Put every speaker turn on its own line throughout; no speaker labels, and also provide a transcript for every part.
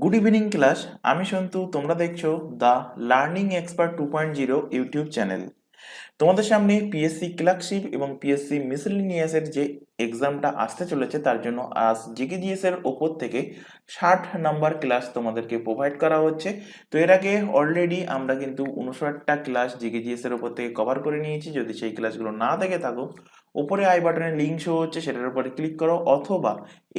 Good evening class. আমি সন্তু, তোমরা দেখছো the learning expert 2.0 YouTube channel. তোমাদের সামনে পিএসসি ক্লার্কশিপ এবং পিএসসি মিসেলেনিয়াসের যে এক্সামটা আসতে চলেছে তার জন্য আজ জিকেজিএস এর ওপর থেকে 60 নাম্বার ক্লাস তোমাদেরকে প্রোভাইড করা হচ্ছে। তো এর আগে অলরেডি আমরা কিন্তু 59টা ক্লাস জিকেজিএস এর ওপর থেকে কভার করে নিয়েছি। যদি সেই ক্লাসগুলো না দেখে থাকো, উপরে আই বাটনে লিঙ্ক শো হচ্ছে, সেটার উপরে ক্লিক করো, অথবা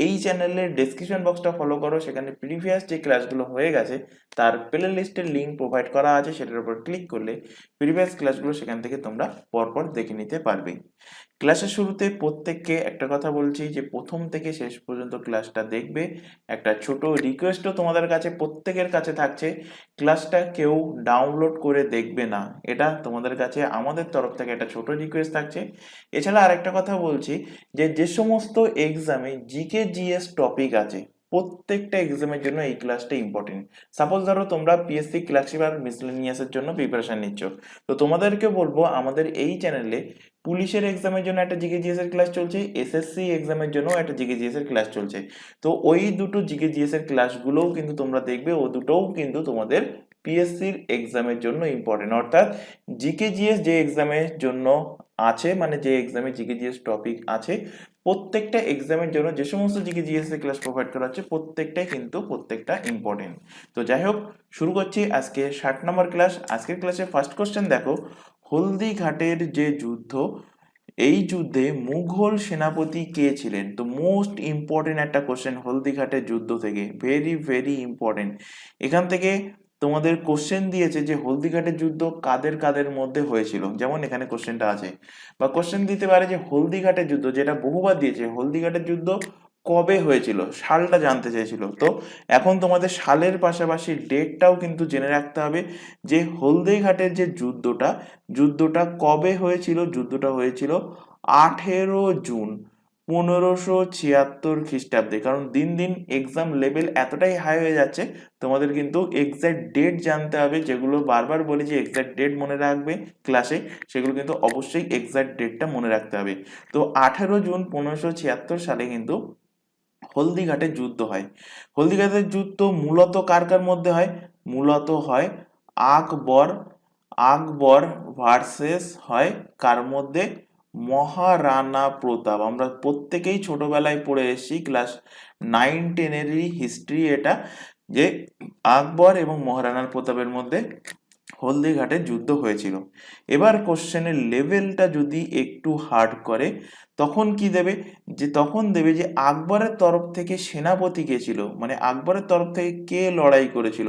এই চ্যানেলের ডেসক্রিপশন বক্সটা ফলো করো, সেখানে প্রিভিয়াস যে ক্লাসগুলো হয়ে গেছে তার প্লে লিস্টের লিঙ্ক প্রোভাইড করা আছে, সেটার উপর ক্লিক করলে প্রিভিয়াস ক্লাসগুলো সেখান থেকে তোমরা পরপর দেখে নিতে পারবে। ক্লাসের শুরুতে প্রত্যেককে একটা কথা বলছি যে প্রথম থেকে শেষ পর্যন্ত ক্লাসটা দেখবে। একটা ছোট রিকোয়েস্টও তোমাদের কাছে প্রত্যেকের কাছে থাকছে, ক্লাসটা কেউ ডাউনলোড করে দেখবে না। এটা তোমাদের কাছে আমাদের তরফ থেকে একটা ছোট রিকোয়েস্ট থাকছে। এছাড়া আরেকটা কথা বলছি যে যে সমস্ত এক্সামে জিকে জিএস টপিক আছে, প্রত্যেকটা এক্সামের জন্য এই ক্লাসটা ইম্পর্টেন্ট। সাপোজ ধরো তোমরা পিএসসি ক্লার্কশিপ আর মিসেলেনিয়াসের জন্য প্রিপারেশন নিচ্ছ, তো তোমাদেরকে বলবো আমাদের এই চ্যানেলে পুলিশের এক্সামের জন্য একটা জিকেজিএস এর ক্লাস চলছে, এসএসসি এক্সামের জন্য একটা জিকেজিএস এর ক্লাস চলছে। তো ওই দুটো জিকেজিএস এর ক্লাসগুলোও কিন্তু তোমরা দেখবে, ও দুটোও কিন্তু তোমাদের পিএসসির এক্সামের জন্য ইম্পর্টেন্ট। অর্থাৎ জিকেজিএস যে এক্সামের জন্য আছে, মানে যে এক্সামে জিকেজিএস টপিক আছে, প্রত্যেকটা এক্সামের জন্য যে সমস্ত জিকেজিএস এর ক্লাস প্রোভাইড করা হচ্ছে প্রত্যেকটাই কিন্তু প্রত্যেকটা ইম্পর্টেন্ট। তো যাই হোক, শুরু করছি আজকে 60 নম্বর ক্লাস। আজকের ক্লাসে ফার্স্ট কোশ্চেন দেখো, হলদিঘাটের যে যুদ্ধ, এই যুদ্ধে মুঘল সেনাপতি কে ছিলেন? তো মোস্ট ইম্পর্টেন্ট একটা কোশ্চেন হলদিঘাটের যুদ্ধ থেকে, ভেরি ভেরি ইম্পর্টেন্ট। এখান থেকে তোমাদের কোশ্চেন দিয়েছে যে হলদিঘাটের যুদ্ধ কাদের কাদের মধ্যে হয়েছিল, যেমন এখানে কোশ্চেনটা আছে। বা কোশ্চেন দিতে পারে যে হলদিঘাটের যুদ্ধ, যেটা বহুবার দিয়েছে, হলদিঘাটের যুদ্ধ কবে হয়েছিল, সালটা জানতে চেয়েছিল। তো এখন তোমাদের সালের পাশাপাশি ডেটটাও কিন্তু জেনে রাখতে হবে যে হলদিঘাটের যে যুদ্ধটা কবে হয়েছিল। যুদ্ধটা হয়েছিল 18 জুন 1576 খ্রিস্টাব্দে। কারণ দিন দিন এক্সাম লেভেল এতটাই হাই হয়ে যাচ্ছে, তোমাদের কিন্তু এক্সাক্ট ডেট জানতে হবে। যেগুলো বারবার বলি যে এক্সাক্ট ডেট মনে রাখবে ক্লাসে, সেগুলো কিন্তু অবশ্যই এক্সাক্ট ডেটটা মনে রাখতে হবে। তো 18 জুন 1576 সালে কিন্তু হলদিঘাটের যুদ্ধ হয়। হলদিঘাটের যুদ্ধ মূলত কার কার মধ্যে হয়? মূলত হয় আকবর আকবর ভার্সেস হয় কার মধ্যে? মহারানা প্রতাপ। আমরা প্রত্যেকেই ছোটবেলায় পড়ে এসেছি, ক্লাস 9-10-এরই হিস্ট্রি এটা, যে আকবর এবং মহারানা প্রতাপের মধ্যে হলদিঘাটের যুদ্ধ হয়েছিল। এবার কোশ্চেনের লেভেলটা যদি একটু হার্ড করে, তখন কি দেবে? যে তখন দেবে যে আকবরের তরফ থেকে সেনাপতি কে ছিল, মানে আকবরের তরফ থেকে কে লড়াই করেছিল।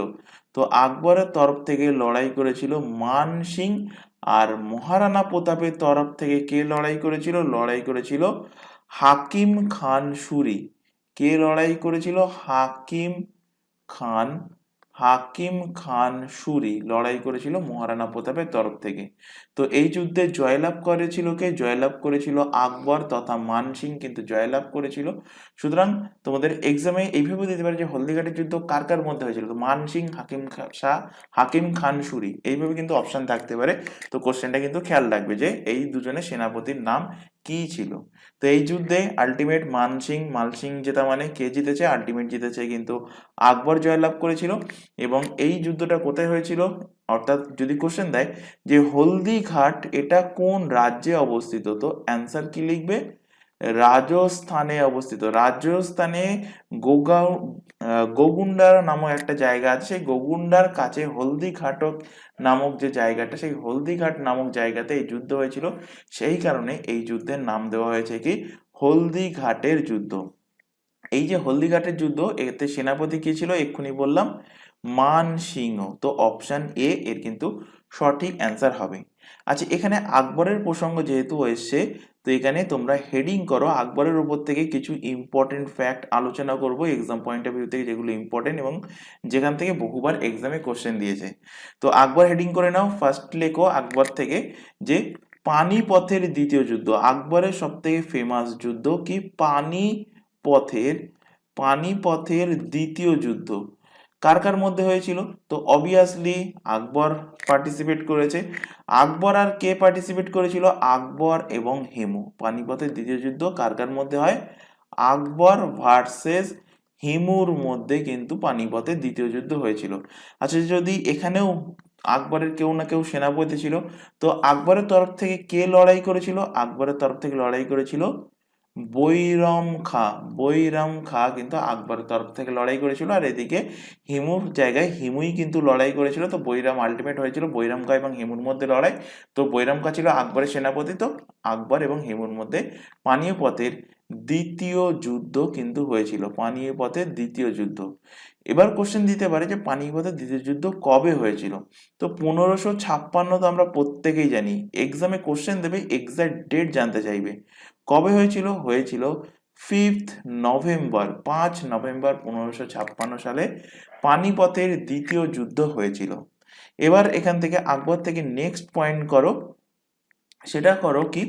তো আকবরের তরফ থেকে লড়াই করেছিল মান সিং। আর মহারানা প্রতাপের তরফ থেকে কে লড়াই করেছিল? লড়াই করেছিল হাকিম খান সুরি। কে লড়াই করেছিল? খান হাকিম খান সুরি লড়াই করেছিল মহারানা প্রতাপের তরফ থেকে। তো এই যুদ্ধে জয়লাভ করেছিল কে? জয়লাভ করেছিল আকবর, তথা মান সিং কিন্তু জয়লাভ করেছিল। সুতরাং তোমাদের এক্সামে এইভাবে দিতে পারে যে হলদিঘাটের যুদ্ধ কার কার মধ্যে হয়েছিল। তো মান সিং, হাকিম খান সুরি, এইভাবে কিন্তু অপশন থাকতে পারে। তো কোশ্চেনটা কিন্তু খেয়াল রাখবে যে এই দুজনের সেনাপতির নাম কি ছিল। তো এই যুদ্ধে আলটিমেট মানসিং জেতা, মানে কে জিতেছে? আলটিমেট জিতেছে কিন্তু আকবর জয়লাভ করেছিল। এবং এই যুদ্ধটা কোথায় হয়েছিল? অর্থাৎ যদি কোশ্চেন দেয় যে হলদিঘাট এটা কোন রাজ্যে অবস্থিত, তো অ্যান্সার কি লিখবে? রাজস্থানে অবস্থিত। রাজস্থানে গোগাঁও গোগুন্ডার নামক একটা জায়গা আছে, সেই গোগুন্ডার কাছে হলদিঘাট নামক যে জায়গাটা, সেই হলদিঘাট নামক জায়গাতে এই যুদ্ধ হয়েছিল। সেই কারণে এই যুদ্ধের নাম দেওয়া হয়েছে কি? হলদিঘাটের যুদ্ধ। এই যে হলদিঘাটের যুদ্ধ, এতে সেনাপতি কি ছিল? এক্ষুনি বললাম, মান সিংহ। তো অপশন এ এর কিন্তু সঠিক অ্যান্সার হবে। আচ্ছা, এখানে আকবরের প্রসঙ্গ যেহেতু এসছে, তো এখানে তোমরা হেডিং করো আকবরের উপর থেকে কিছু ইম্পর্টেন্ট ফ্যাক্ট আলোচনা করব এক্সাম পয়েন্ট অফ ভিউ থেকে, যেগুলো ইম্পর্টেন্ট এবং যেখান থেকে বহুবার এক্সামে কোশ্চেন দিয়েছে। তো আকবর হেডিং করে নাও। ফার্স্ট লেখো আকবর থেকে যে পানিপথের দ্বিতীয় যুদ্ধ। আকবরের সব থেকে ফেমাস যুদ্ধ কি? পানিপথের দ্বিতীয় যুদ্ধ কার কার মধ্যে হয়েছিল? তো অবভিয়াসলি আকবর পার্টিসিপেট করেছে। আকবর আর কে পার্টিসিপেট করেছিল? আকবর এবং হেমু। পানিপথের দ্বিতীয় যুদ্ধ কার কার মধ্যে হয়? আকবর ভার্সেস হিমুর মধ্যে কিন্তু পানিপথের দ্বিতীয় যুদ্ধ হয়েছিল। আচ্ছা, যদি এখানেও আকবরের কেউ না কেউ সেনাপতি ছিল, তো আকবরের তরফ থেকে কে লড়াই করেছিল? আকবরের তরফ থেকে লড়াই করেছিল বৈরাম খা। বৈরাম খা কিন্তু আকবরের তরফ থেকে লড়াই করেছিল, আর এদিকে হিমুর জায়গায় হিমুই কিন্তু লড়াই করেছিল। তো বৈরাম আলটিমেট হয়েছিল বৈরাম খা এবং হিমুর মধ্যে লড়াই। তো বৈরাম খা ছিল আকবরের সেনাপতি। তো আকবর এবং হিমুর মধ্যে পানিপথের দ্বিতীয় যুদ্ধ কিন্তু হয়েছিল, পানিপথের দ্বিতীয় যুদ্ধ। এবার কোশ্চেন দিতে পারে যে পানিপথের দ্বিতীয় যুদ্ধ কবে হয়েছিল। তো 1556 তো আমরা প্রত্যেকেই জানি, এক্সামে কোশ্চেন দেবে এক্সাক্ট ডেট জানতে চাইবে। কবে হয়েছিল? হয়েছিল 5th নভেম্বর, 5 নভেম্বর 1556 সালে পানিপথের দ্বিতীয় যুদ্ধ হয়েছিল। এবার এখান থেকে আকবর থেকে নেক্সট পয়েন্ট করো, সেটা করো কি,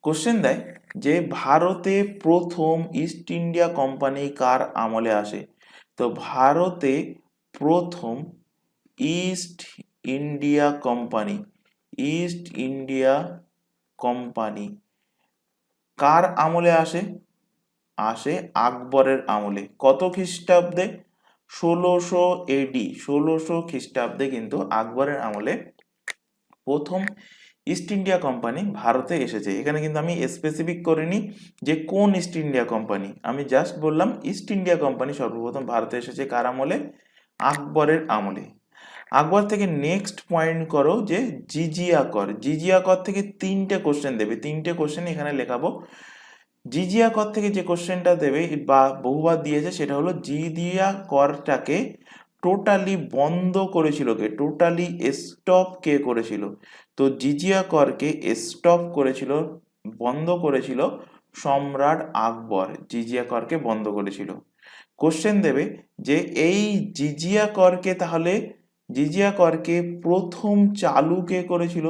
কোশ্চেন দেয় যে ভারতে প্রথম ইস্ট ইন্ডিয়া কোম্পানি কার আমলে আসে। তো ভারতে প্রথম East India company, East India company কার আমলে আসে? আসে আকবরের আমলে। কত খ্রিস্টাব্দে? 1600 AD, 1600 খ্রিস্টাব্দে কিন্তু আকবরের আমলে প্রথম ইস্ট ইন্ডিয়া কোম্পানি ভারতে এসেছে। এখানে কিন্তু আমি স্পেসিফিক করিনি যে কোন ইস্ট ইন্ডিয়া কোম্পানি, আমি জাস্ট বললাম ইস্ট ইন্ডিয়া কোম্পানি সর্বপ্রথম ভারতে এসেছে কার আমলে? আকবরের আমলে। আকবর থেকে নেক্সট পয়েন্ট করো যে জিজিয়া কর। জিজিয়া কর থেকে 3টে কোশ্চেন দেবে, 3টে কোশ্চেন এখানে লেখাবো। জিজিয়া কর থেকে যে কোশ্চেনটা দেবে বা বহুবার দিয়েছে সেটা হলো জিজিয়া করটাকে টোটালি বন্ধ করেছিল কে? টোটালি স্টপ কে করেছিল? তো জিজিয়া করকে স্টপ করেছিল, বন্ধ করেছিল সম্রাট আকবর। জিজিয়া করকে বন্ধ করেছিল। কোশ্চেন দেবে যে এই জিজিয়া করকে তাহলে জিজিয়া করকে প্রথম চালু কে করেছিল?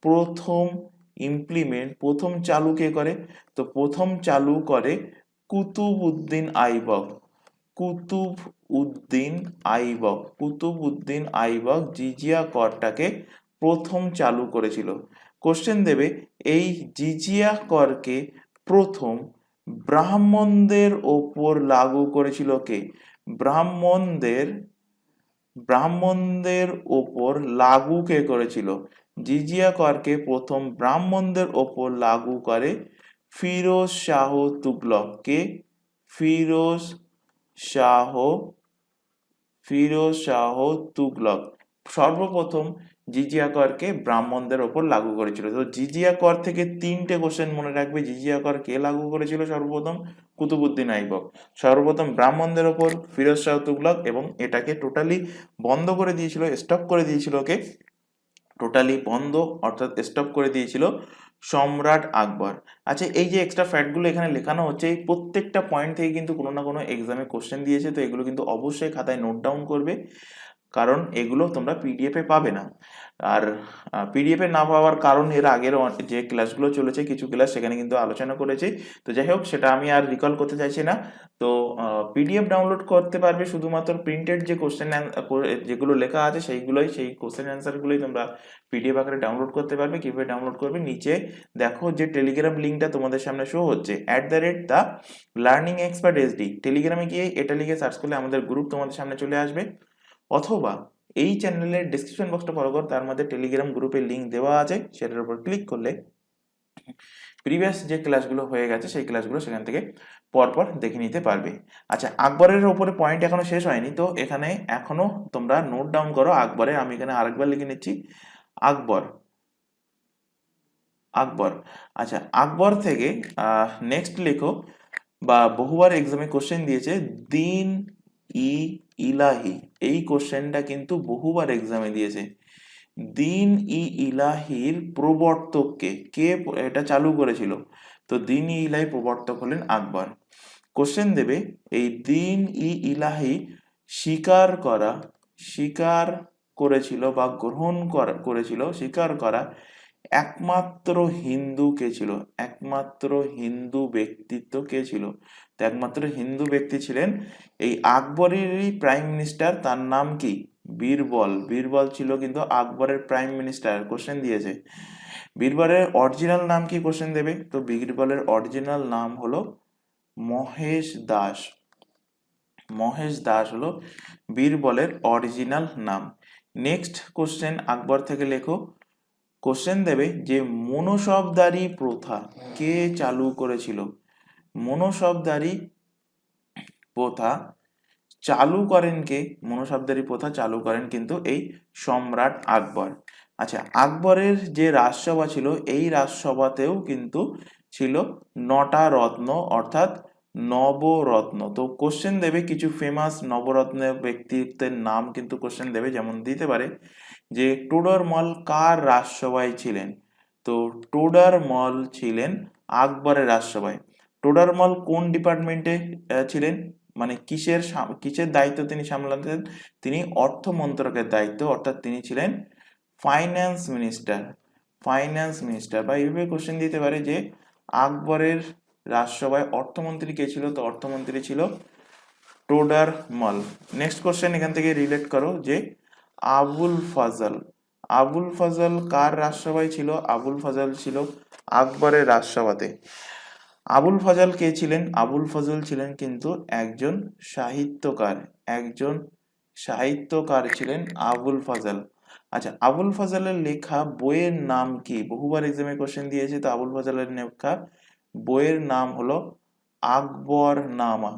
প্রথম প্রথম চালু কে করে? তো প্রথম চালু করে কুতুবউদ্দিন আইবক। কুতুবউদ্দিন আইবক জিজিয়া করটাকে প্রথম চালু করেছিল। কোশ্চেন দেবে এই জিজিয়া করকে প্রথম ব্রাহ্মণদের ওপর লাগু করেছিল কে? ব্রাহ্মণদের ওপর লাগু কে করেছিল? জিজিয়া করকে প্রথম ব্রাহ্মণদের ওপর লাগু করে ফিরোজ শাহ তুগলক। কে? ফিরোজ শাহ ফিরোজ শাহ তুগলক সর্বপ্রথম জিজিয়া করকে ব্রাহ্মণদের ওপর লাগু করেছিল। তো জিজিয়া কর থেকে 3টে কোশ্চেন মনে রাখবে। জিজিয়া কর কে লাগু করেছিল সর্বপ্রথম? কুতুবউদ্দিন আইবক। সর্বপ্রথম ব্রাহ্মণদের ওপর ফিরোজ শাহ তুগলক, এবং এটাকে টোটালি বন্ধ করে দিয়েছিল, স্টপ করে দিয়েছিল কে? টোটালি বন্ধ অর্থাৎ স্টপ করে দিয়েছিল সম্রাট আকবর। আচ্ছা, এই যে এক্সট্রা ফ্যাক্টগুলো এখানে লেখানো হচ্ছে, এই প্রত্যেকটা পয়েন্ট থেকে কিন্তু কোনো না কোনো এক্সামে কোশ্চেন দিয়েছে। তো এগুলো কিন্তু অবশ্যই খাতায় নোট ডাউন করবে, কারণ এগুলো তোমরা পিডিএফে পাবে না। আর পিডিএফে না পাওয়ার কারণ এর আগের যে ক্লাসগুলো চলেছে কিছু ক্লাস সেখানে কিন্তু আলোচনা করেছি। তো যাই হোক, সেটা আমি আর রিকল করতে চাইছি না। তো পিডিএফ ডাউনলোড করতে পারবে শুধুমাত্র প্রিন্টেড যে কোশ্চেন যেগুলো লেখা আছে সেইগুলোই, সেই কোশ্চেন অ্যান্সারগুলোই তোমরা পিডিএফ আকারে ডাউনলোড করতে পারবে। কিভাবে ডাউনলোড করবে? নিচে দেখো যে টেলিগ্রাম লিঙ্কটা তোমাদের সামনে শো হচ্ছে, @the লার্নিং এক্সপার্ট SD, টেলিগ্রামে গিয়ে এটা লিখে সার্চ করলে আমাদের গ্রুপ তোমাদের সামনে চলে আসবে, অথবা এই চ্যানেলের ডিসক্রিপশন বক্সটা ফলো করো, তার মধ্যে টেলিগ্রাম গ্রুপের লিঙ্ক দেওয়া আছে, সেটার উপর ক্লিক করলে প্রিভিয়াস যে ক্লাসগুলো হয়ে গেছে সেই ক্লাসগুলো সেখান থেকে পরপর দেখে নিতে পারবে। আচ্ছা, আকবরের ওপরে পয়েন্ট এখনো শেষ হয়নি, তো এখানে এখনো তোমরা নোট ডাউন করো আকবরের। আমি এখানে আরেকবার লিখে নিচ্ছি আকবর। আকবর। আচ্ছা, আকবর থেকে নেক্সট লেখো, বা বহুবার এক্সামে কোশ্চেন দিয়েছে দিন ই ইলাহি। এই কোশ্চেনটা কিন্তু বহুবার এক্সামে দিয়েছে। দিন ই ইলাহির প্রবর্তক কে? কে এটা চালু করেছিল? তো দিন ই ইলাহি প্রবর্তক হলেন আকবর। কোশ্চেন দেবে এই দিন ই ইলাহি স্বীকার করেছিল বা গ্রহণ করেছিল, স্বীকার করা একমাত্র হিন্দু কে ছিল? একমাত্র হিন্দু ব্যক্তিত্ব কে ছিল? তো একমাত্র হিন্দু ব্যক্তি ছিলেন এই আকবরেরই প্রাইম মিনিস্টার, তার নাম কি? বীরবল। বীরবল ছিল কিন্তু আকবরের প্রাইম মিনিস্টার। কোশ্চেন দিয়েছে বীরবলের অরিজিনাল নাম কি? কোশ্চেন দেবে। তো বীরবলের অরিজিনাল নাম হলো মহেশ দাস। মহেশ দাস হলো বীরবলের অরিজিনাল নাম। নেক্সট কোশ্চেন আকবর থেকে লেখো। কোশ্চেন দেবে যে মনসবদারি প্রথা কে চালু করেছিল? মনসবদারি প্রথা চালু করেন কে? মনসবদারি প্রথা চালু করেন কিন্তু এই সম্রাট আকবর। আচ্ছা, আকবরের যে রাজসভা ছিল এই রাজসভাতেও কিন্তু ছিল 9টা রত্ন অর্থাৎ নবরত্ন। তো কোশ্চেন দেবে কিছু ফেমাস নবরত্নের ব্যক্তিত্বের নাম কিন্তু কোশ্চেন দেবে, যেমন দিতে পারে যে টোডরমল কার রাজসভায় ছিলেন? তো টোডরমল ছিলেন আকবরের রাজসভায়। টোডরমল কোন ডিপার্টমেন্টে ছিলেন, মানে কিসের দায়িত্ব তিনি সামলাতেন? তিনি অর্থ মন্ত্রকের দায়িত্ব, অর্থাৎ তিনি ছিলেন ফাইন্যান্স মিনিস্টার। ফাইন্যান্স মিনিস্টার বা এইভাবে কোশ্চেন দিতে পারে যে আকবরের রাজসভায় অর্থমন্ত্রী কে ছিল? তো অর্থমন্ত্রী ছিল টোডরমল। নেক্সট কোশ্চেন এখান থেকে রিলেট করো যে আবুল ফজল। আবুল ফজল কার রাজসভায় ছিল? আবুল ফজল ছিল আকবরের রাজসভাতে। আবুল ফজল কে ছিলেন? আবুল ফজল ছিলেন কিন্তু একজন সাহিত্যকার। একজন সাহিত্যকার ছিলেন আবুল ফজল। আচ্ছা, আবুল ফজলের লেখা বইয়ের নাম কি? বহুবার এক্সামে কোশ্চেন দিয়েছে। তো আবুল ফজলের লেখা বইয়ের নাম হলো আকবরনামা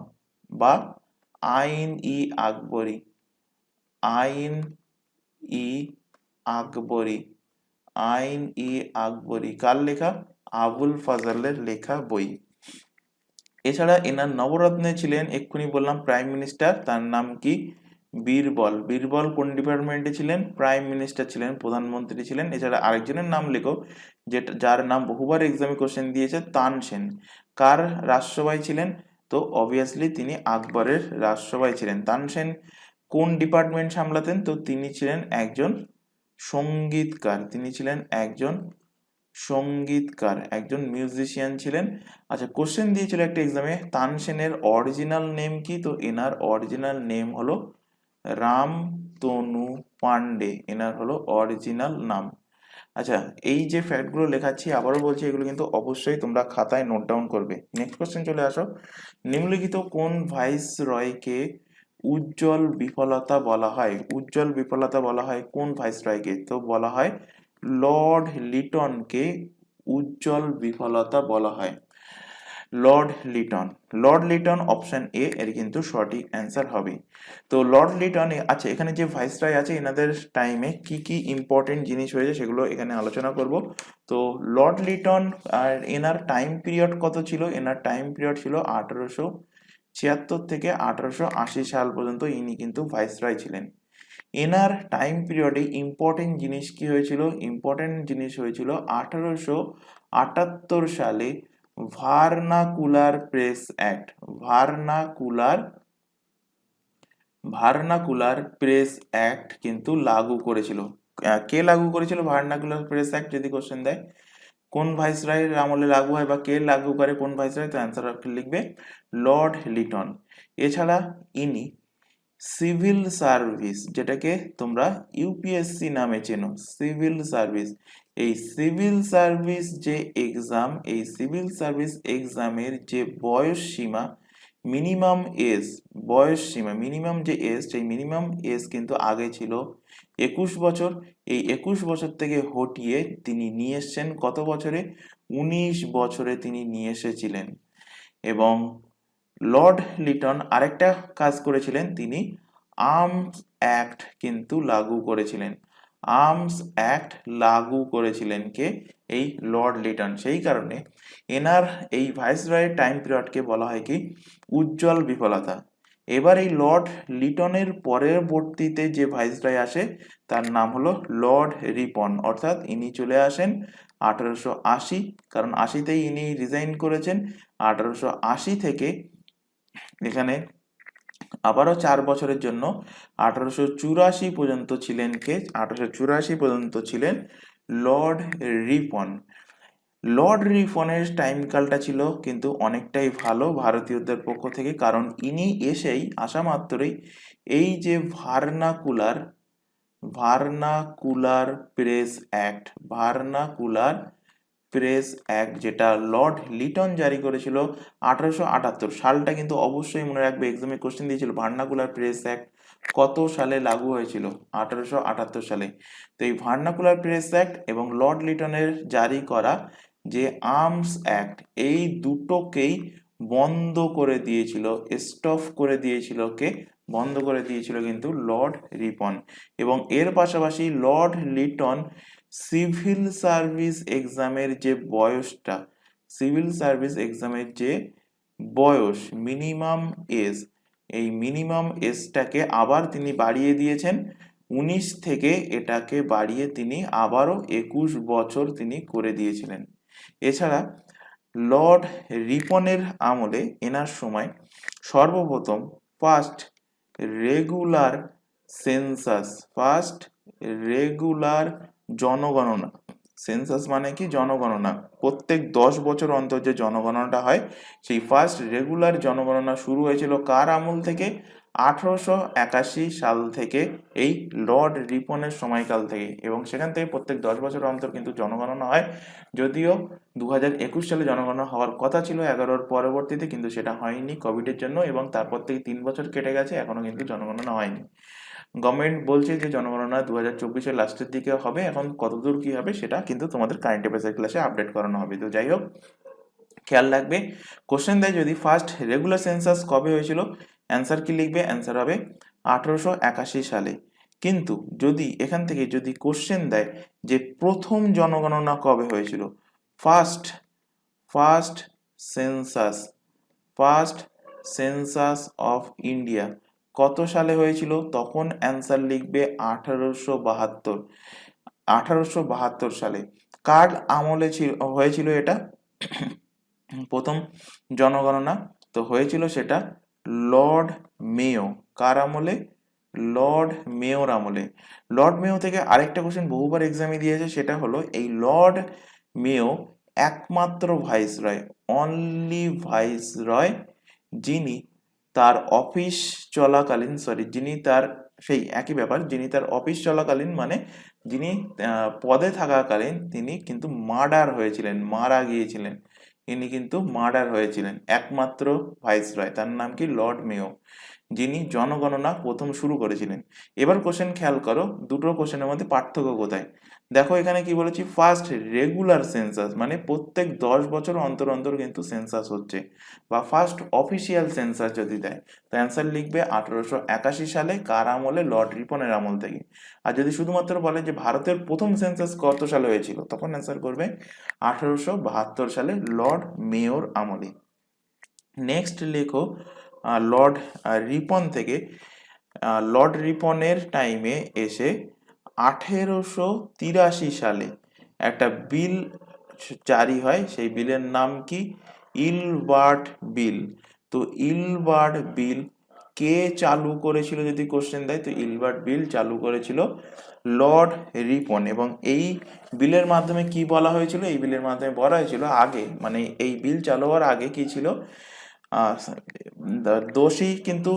বা আইন ই আকবরী। আইন ই আকবরী। আইন ই আকবরী কার লেখা? আবুল ফজলের লেখা বই। এছাড়া এনার নবরত্নে ছিলেন, এক্ষুনি বললাম, প্রাইম মিনিস্টার, তার নাম কি? বীরবল। বীরবল কোন ডিপার্টমেন্টে ছিলেন? প্রাইম মিনিস্টার ছিলেন, প্রধানমন্ত্রী ছিলেন। এছাড়া আরেকজনের নাম লেখো যার নাম বহুবার এক্সামে কোশ্চেন দিয়েছে, তানসেন। কার রাজসভায় ছিলেন? তো অবভিয়াসলি তিনি আকবরের রাজসভায় ছিলেন। তানসেন কোন ডিপার্টমেন্ট সামলাতেন? তো তিনি ছিলেন একজন সঙ্গীতকার। তিনি ছিলেন একজন সঙ্গীতকার, একজন মিউজিশিয়ান ছিলেন। আচ্ছা, কোশ্চেন দিয়েছিল একটা এক্সামে তানসেনের অরিজিনাল নেম কি? তো এনার অরিজিনাল নেম হলো রামতনু পান্ডে। এনার হলো অরিজিনাল নাম। আচ্ছা, এই যে ফ্যাক্টগুলো লেখাচ্ছি আবারও বলছি, এগুলো কিন্তু অবশ্যই তোমরা খাতায় নোট ডাউন করবে। নেক্সট কোশ্চেন চলে আসো। নিম্নলিখিত কোন ভাইস রয়কে উজ্জ্বল বিফলতা বলা হয়? উজ্জ্বল বিফলতা বলা হয় কোন ভাইস রয়কে? তো বলা হয় লর্ড লিটনকে উজ্জ্বল বিফলতা বলা হয়। Lord Liton. Lord Liton option A এর কিন্তু সঠিক অ্যান্সার হবে। তো লর্ড লিটন, আচ্ছা, এখানে যে ভাইসরয় আছে এনাদের টাইমে কি কি ইম্পর্টেন্ট জিনিস হয়েছে সেগুলো এখানে আলোচনা করব। তো লর্ড লিটন আর এনার টাইম পিরিয়ড কত ছিল? এনার টাইম পিরিয়ড ছিল 1876 থেকে 1880 সাল পর্যন্ত ইনি কিন্তু ভাইসরয় ছিলেন। এনার টাইম পিরিয়ডে ইম্পর্টেন্ট জিনিস কি হয়েছিল? ইম্পর্টেন্ট জিনিস হয়েছিল 1878 সালে vernacular press act. Vernacular press act কিন্তু লাগু করেছিল। কে লাগু করেছিল ভার্নাকুলার প্রেস অ্যাক্ট যদি কোশ্চেন দেয়? কোন ভাইসরয়ের আমলে লাগু হয় বা কে লাগু করে কোন ভাইসরয়? তো অ্যান্সার লিখবে লর্ড লিটন। এছাড়া ইনি সিভিল সার্ভিস, যেটাকে তোমরা ইউপিএসসি নামে চেনো, সিভিল সার্ভিস, এই সিভিল সার্ভিস যে এক্সাম, এই সিভিল সার্ভিস এক্সামের যে বয়স সীমা, মিনিমাম এজ, বয়স সীমা, মিনিমাম যে এজ, সেই মিনিমাম এজ কিন্তু আগে ছিল 21 বছর। এই 21 বছর থেকে হটিয়ে তিনি নিয়ে এসছেন কত বছরে? 19 বছরে তিনি নিয়ে এসেছিলেন। এবং লর্ড লিটন আরেকটা কাজ করেছিলেন, তিনি আর্মস অ্যাক্ট কিন্তু লাগু করেছিলেন। আর্মস অ্যাক্ট লাগু করেছিলেন কে? এই লর্ড লিটন। সেই কারণে এনার এই ভাইসরয়ের টাইম পিরিয়ডকে বলা হয় কি? উজ্জ্বল বিফলতা। এবার এই লর্ড লিটনের পরবর্তীতে যে ভাইসরয় আসে তার নাম হলো লর্ড রিপন, অর্থাৎ ইনি চলে আসেন 1880, কারণ 80তেই ইনি রিজাইন করেছেন। 1880 থেকে এখানে আবারও 4 বছরের জন্য 1884 পর্যন্ত ছিলেন কে? 1884 পর্যন্ত ছিলেন লর্ড রিপন। লর্ড রিপনের টাইম কালটা ছিল কিন্তু অনেকটাই ভালো ভারতীয়দের পক্ষ থেকে, কারণ ইনি আসা মাত্রই এই যে vernacular press act, vernacular press act, যেটা লর্ড লিটন জারি করেছিল 1878 সালটা কিন্তু অবশ্যই মনে রাখবে, এক্সামে কোশ্চেন দিয়েছিল ভার্নাকুলার প্রেস অ্যাক্ট কত সালে লাগু হয়েছিল, 1878 সালে। তো এই ভার্নাকুলার প্রেস অ্যাক্ট এবং লর্ড লিটনের জারি করা যে আর্মস অ্যাক্ট, এই দুটোকেই বন্ধ করে দিয়েছিল, স্টপ করে দিয়েছিল কে? বন্ধ করে দিয়েছিল কিন্তু লর্ড রিপন। এবং এর পাশাপাশি লর্ড লিটন সিভিল সার্ভিস এক্সামের যে বয়সটা, সিভিল সার্ভিস এক্সামের যে বয়স, মিনিমাম এজ, এই মিনিমাম এজটাকে আবার তিনি বাড়িয়ে দিয়েছেন 19 থেকে, এটাকে বাড়িয়ে তিনি আবারও 21 বছর তিনি করে দিয়েছিলেন। এছাড়া লর্ড রিপনের আমলে, এনার সময় সর্বপ্রথম first regular census, first regular জনগণনা, সেন্সাস মানে কি? জনগণনা। প্রত্যেক 10 বছর অন্তর যে জনগণনাটা হয়, সেই ফার্স্ট রেগুলার জনগণনা শুরু হয়েছিল কার আমল থেকে? 1881 সাল থেকে, এই লর্ড রিপনের সময়কাল থেকে। এবং সেখান থেকে প্রত্যেক 10 বছর অন্তর কিন্তু জনগণনা হয়। যদিও 2021 সালে জনগণনা হওয়ার কথা ছিল 11-র পরবর্তীতে, কিন্তু সেটা হয়নি কোভিডের জন্য, এবং তারপর থেকে 3 বছর কেটে গেছে, এখনো কিন্তু জনগণনা হয়নি। গভর্নমেন্ট বলছে যে জনগণনা 2024-এর লাস্টের দিকে হবে, এখন কতদূর কি হবে সেটা কিন্তু তোমাদের কারেন্ট অ্যাফেয়ার্সের ক্লাসে আপডেট করানো হবে। তো যাই হোক, খেয়াল রাখবে, কোশ্চেন দেয় যদি ফার্স্ট রেগুলার সেন্সাস কবে হয়েছিল, অ্যান্সার কি লিখবে? অ্যান্সার হবে 1881 সালে। কিন্তু যদি এখান থেকে যদি কোশ্চেন দেয় যে প্রথম জনগণনা কবে হয়েছিল, first first census, first census of India কত সালে হয়েছিল, তখন অ্যান্সার লিখবে 1872, 1872 সালে। কার আমলে হয়েছিল এটা প্রথম জনগণনা? তো হয়েছিল সেটা লর্ড মেয়ো। কার আমলে? লর্ড মেয়োর আমলে। লর্ড মেয়ো থেকে আরেকটা কোশ্চেন বহুবার এক্সামে দিয়েছে, সেটা হলো এই লর্ড মেয়ো একমাত্র ভাইসরয়, অনলি ভাইসরয়, যিনি তার অফিস চলাকালীন, যিনি তার, সেই একই ব্যাপার, যিনি তার অফিস চলাকালীন মানে যিনি পদে থাকাকালীন তিনি কিন্তু মার্ডার হয়েছিলেন, মারা গিয়েছিলেন, ইনি কিন্তু মার্ডার হয়েছিলেন, একমাত্র ভাইসরয়, তার নাম কি? লর্ড মেয়ো, যিনি জনগণনা প্রথম শুরু করেছিলেন। এবার কোশ্চেন খেয়াল করো, দুটো কোশ্চেনের মধ্যে পার্থক্য কোথায়। দেখো এখানে কি বলেছি, ফার্স্ট রেগুলার সেন্সাস মানে প্রত্যেক 10 বছর অন্তর অন্তর কিন্তু সেন্সাস হচ্ছে, বা ফার্স্ট অফিসিয়াল সেন্সাস যদি দেয়, তো অ্যান্সার লিখবে 1881 সালে। কার আমলে? লর্ড রিপনের আমল থেকে। আর যদি শুধুমাত্র বলে যে ভারতের প্রথম সেন্সাস কত সালে হয়েছিল, তখন অ্যান্সার করবে 1872 সালে, লর্ড মেয়র আমলে। নেক্সট লেখো লর্ড রিপন থেকে, লর্ড রিপনের টাইমে এসে 1883 সালে একটা বিল জারি হয়, সেই বিলের নাম কি? ইলবার্ট বিল। তো ইলবার্ট বিল কে চালু করেছিল যদি কোশ্চেন দেয়, তো ইলবার্ট বিল চালু করেছিল লর্ড রিপন। এবং এই বিলের মাধ্যমে কি বলা হয়েছিল? এই বিলের মাধ্যমে বলা হয়েছিল, আগে মানে এই বিল চালু হওয়ার আগে কি ছিল, দোষী কিন্তু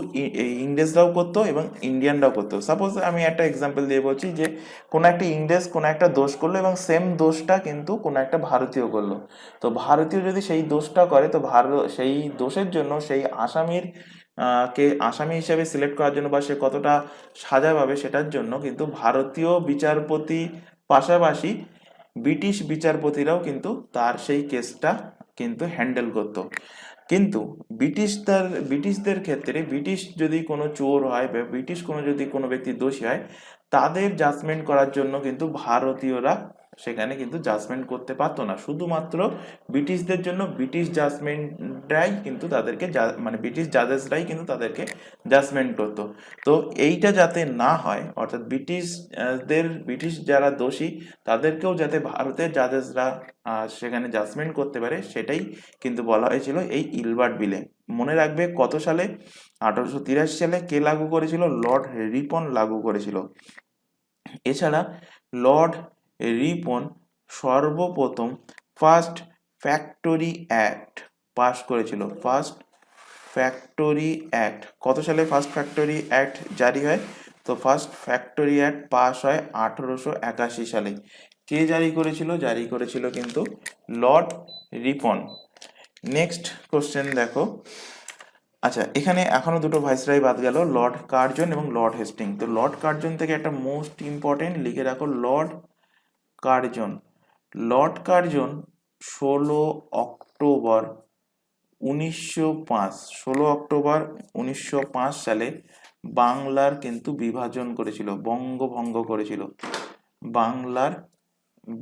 ইংরেজরাও করতো এবং ইন্ডিয়ানরাও করতো। সাপোজ আমি একটা এক্সাম্পল দিয়ে বলছি যে কোনো একটা ইংরেজ কোনো একটা দোষ করলো এবং সেম দোষটা কিন্তু কোনো একটা ভারতীয় করলো, তো ভারতীয় যদি সেই দোষটা করে, তো সেই দোষের জন্য সেই আসামির কে আসামি হিসেবে সিলেক্ট করার জন্য, বা সে কতটা সাজা পাবে সেটার জন্য কিন্তু ভারতীয় বিচারপতি পাশাপাশি ব্রিটিশ বিচারপতিরাও কিন্তু তার সেই কেসটা কিন্তু হ্যান্ডেল করতো। কিন্তু ব্রিটিশদের ক্ষেত্রে, ব্রিটিশ যদি কোনো চোর হয় বা ব্রিটিশ যদি কোনো ব্যক্তি দোষী হয়, তাদের জাজমেন্ট করার জন্য কিন্তু ভারতীয়রা সেখানে কিন্তু জাজমেন্ট করতে পারতো না। শুধুমাত্র ব্রিটিশদের জন্য ব্রিটিশ জাজমেন্টরাই কিন্তু তাদেরকে, মানে ব্রিটিশ জাজেসরাই কিন্তু তাদেরকে জাজমেন্ট করতো। তো এইটা যাতে না হয়, অর্থাৎ ব্রিটিশ যারা দোষী তাদেরকেও যাতে ভারতের জাজেসরা সেখানে জাজমেন্ট করতে পারে, সেটাই কিন্তু বলা হয়েছিল এই ইলবার্ট বিলে। মনে রাখবে কত সালে? 1883 সালে। কে লাগু করেছিল? লর্ড রিপন লাগু করেছিল। এছাড়া লর্ড রিপন সর্বপ্রথম ফার্স্ট ফ্যাক্টরি অ্যাক্ট পাস করেছিল। ফার্স্ট ফ্যাক্টরি অ্যাক্ট কত সালে ফার্স্ট ফ্যাক্টরি অ্যাক্ট জারি হয়? তো ফার্স্ট ফ্যাক্টরি অ্যাক্ট পাস হয় 1881 সালে। কে জারি করেছিল? জারি করেছিল কিন্তু লর্ড রিপন। নেক্সট কোশ্চেন দেখো, আচ্ছা এখানে এখনো দুটো ভাইসরয় বাদ গেল, লর্ড কার্জন এবং লর্ড হেস্টিং। তো লর্ড কার্জন থেকে একটা মোস্ট ইম্পর্টেন্ট লিখে রাখো, Lord Curzon. Lord Curzon 16 October 1905, 16 October 1905 সালে বাংলার কিন্তু বিভাজন করেছিল, বঙ্গভঙ্গ করেছিল, বাংলার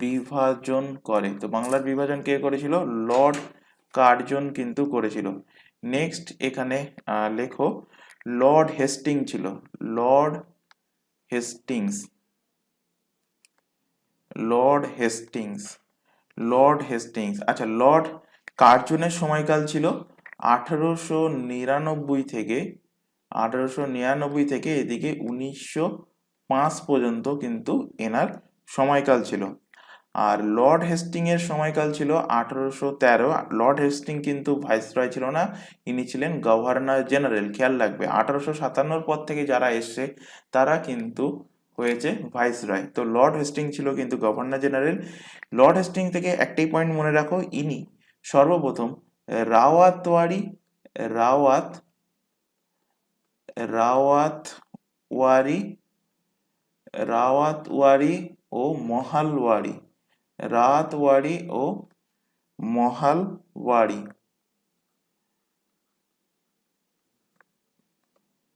বিভাজন করে। তো বাংলার বিভাজন কে করেছিল? লর্ড কার্জন কিন্তু করেছিল। নেক্সট এখানে লেখো লর্ড হেস্টিং ছিল, Lord Hastings, Lord Hastings, Lord Hastings. আচ্ছা লর্ড কার্জনের সময়কাল ছিল 1899 থেকে 1899 থেকে এদিকে 1905 পর্যন্ত কিন্তু এনার সময়কাল ছিল। আর লর্ড হেস্টিং এর সময়কাল ছিল 1813। লর্ড হেস্টিং কিন্তু ভাইসরয় ছিল না, ইনি ছিলেন গভর্নর জেনারেল। খেয়াল রাখবে 1857 পর থেকে যারা এসছে তারা কিন্তু হয়েছে ভাইসরয়। তো লর্ড হেস্টিং ছিল কিন্তু গভর্নর জেনারেল। লর্ড হেস্টিং থেকে একটাই পয়েন্ট মনে রাখো, ইনি সর্বপ্রথম রাওয়াতওয়ারি রাওয়াত রাওয়াতওয়ারি রাওয়াতওয়ারি ও মহালওয়ারি, রাতওয়ারি ও মহালওয়ারি,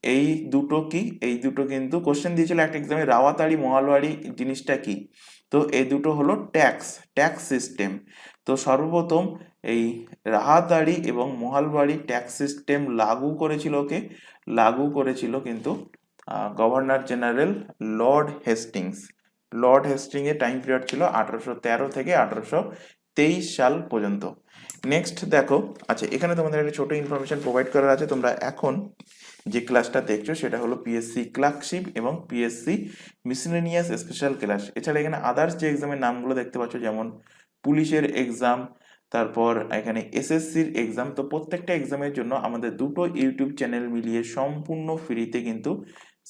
এই দুটো কি? এই দুটো কিন্তু কোশ্চেন দিয়েছিল একটা এক্সামে, রাওয়াতারি মহালওয়ারি জিনিসটা কি? তো এই দুটো হলো ট্যাক্স সিস্টেম। তো সর্বপ্রথম এই রাহাতারি এবং মহালওয়ারি ট্যাক্স সিস্টেম লাগু করেছিল কে? লাগু করেছিল কিন্তু governor general lord Hastings. Lord Hastings এর টাইম পিরিয়ড ছিল 1813 থেকে 1823 সাল পর্যন্ত। নেক্সট দেখো, আচ্ছা এখানে তোমাদের একটা ছোট ইনফরমেশন প্রোভাইড করা আছে। তোমরা এখন যে ক্লাসটা দেখছো সেটা হলো পিএসসি ক্লার্কশিপ এবং পিএসসি মিসেলেনিয়াস স্পেশাল ক্লাস। এছাড়া এখানে আদার্স যে এক্সামের নামগুলো দেখতে পাচ্ছ, যেমন পুলিশের এক্সাম, তারপর এখানে এসএসসির এক্সাম। তো প্রত্যেকটা এক্সামের জন্য আমাদের দুটো ইউটিউব চ্যানেল মিলিয়ে সম্পূর্ণ ফ্রিতে কিন্তু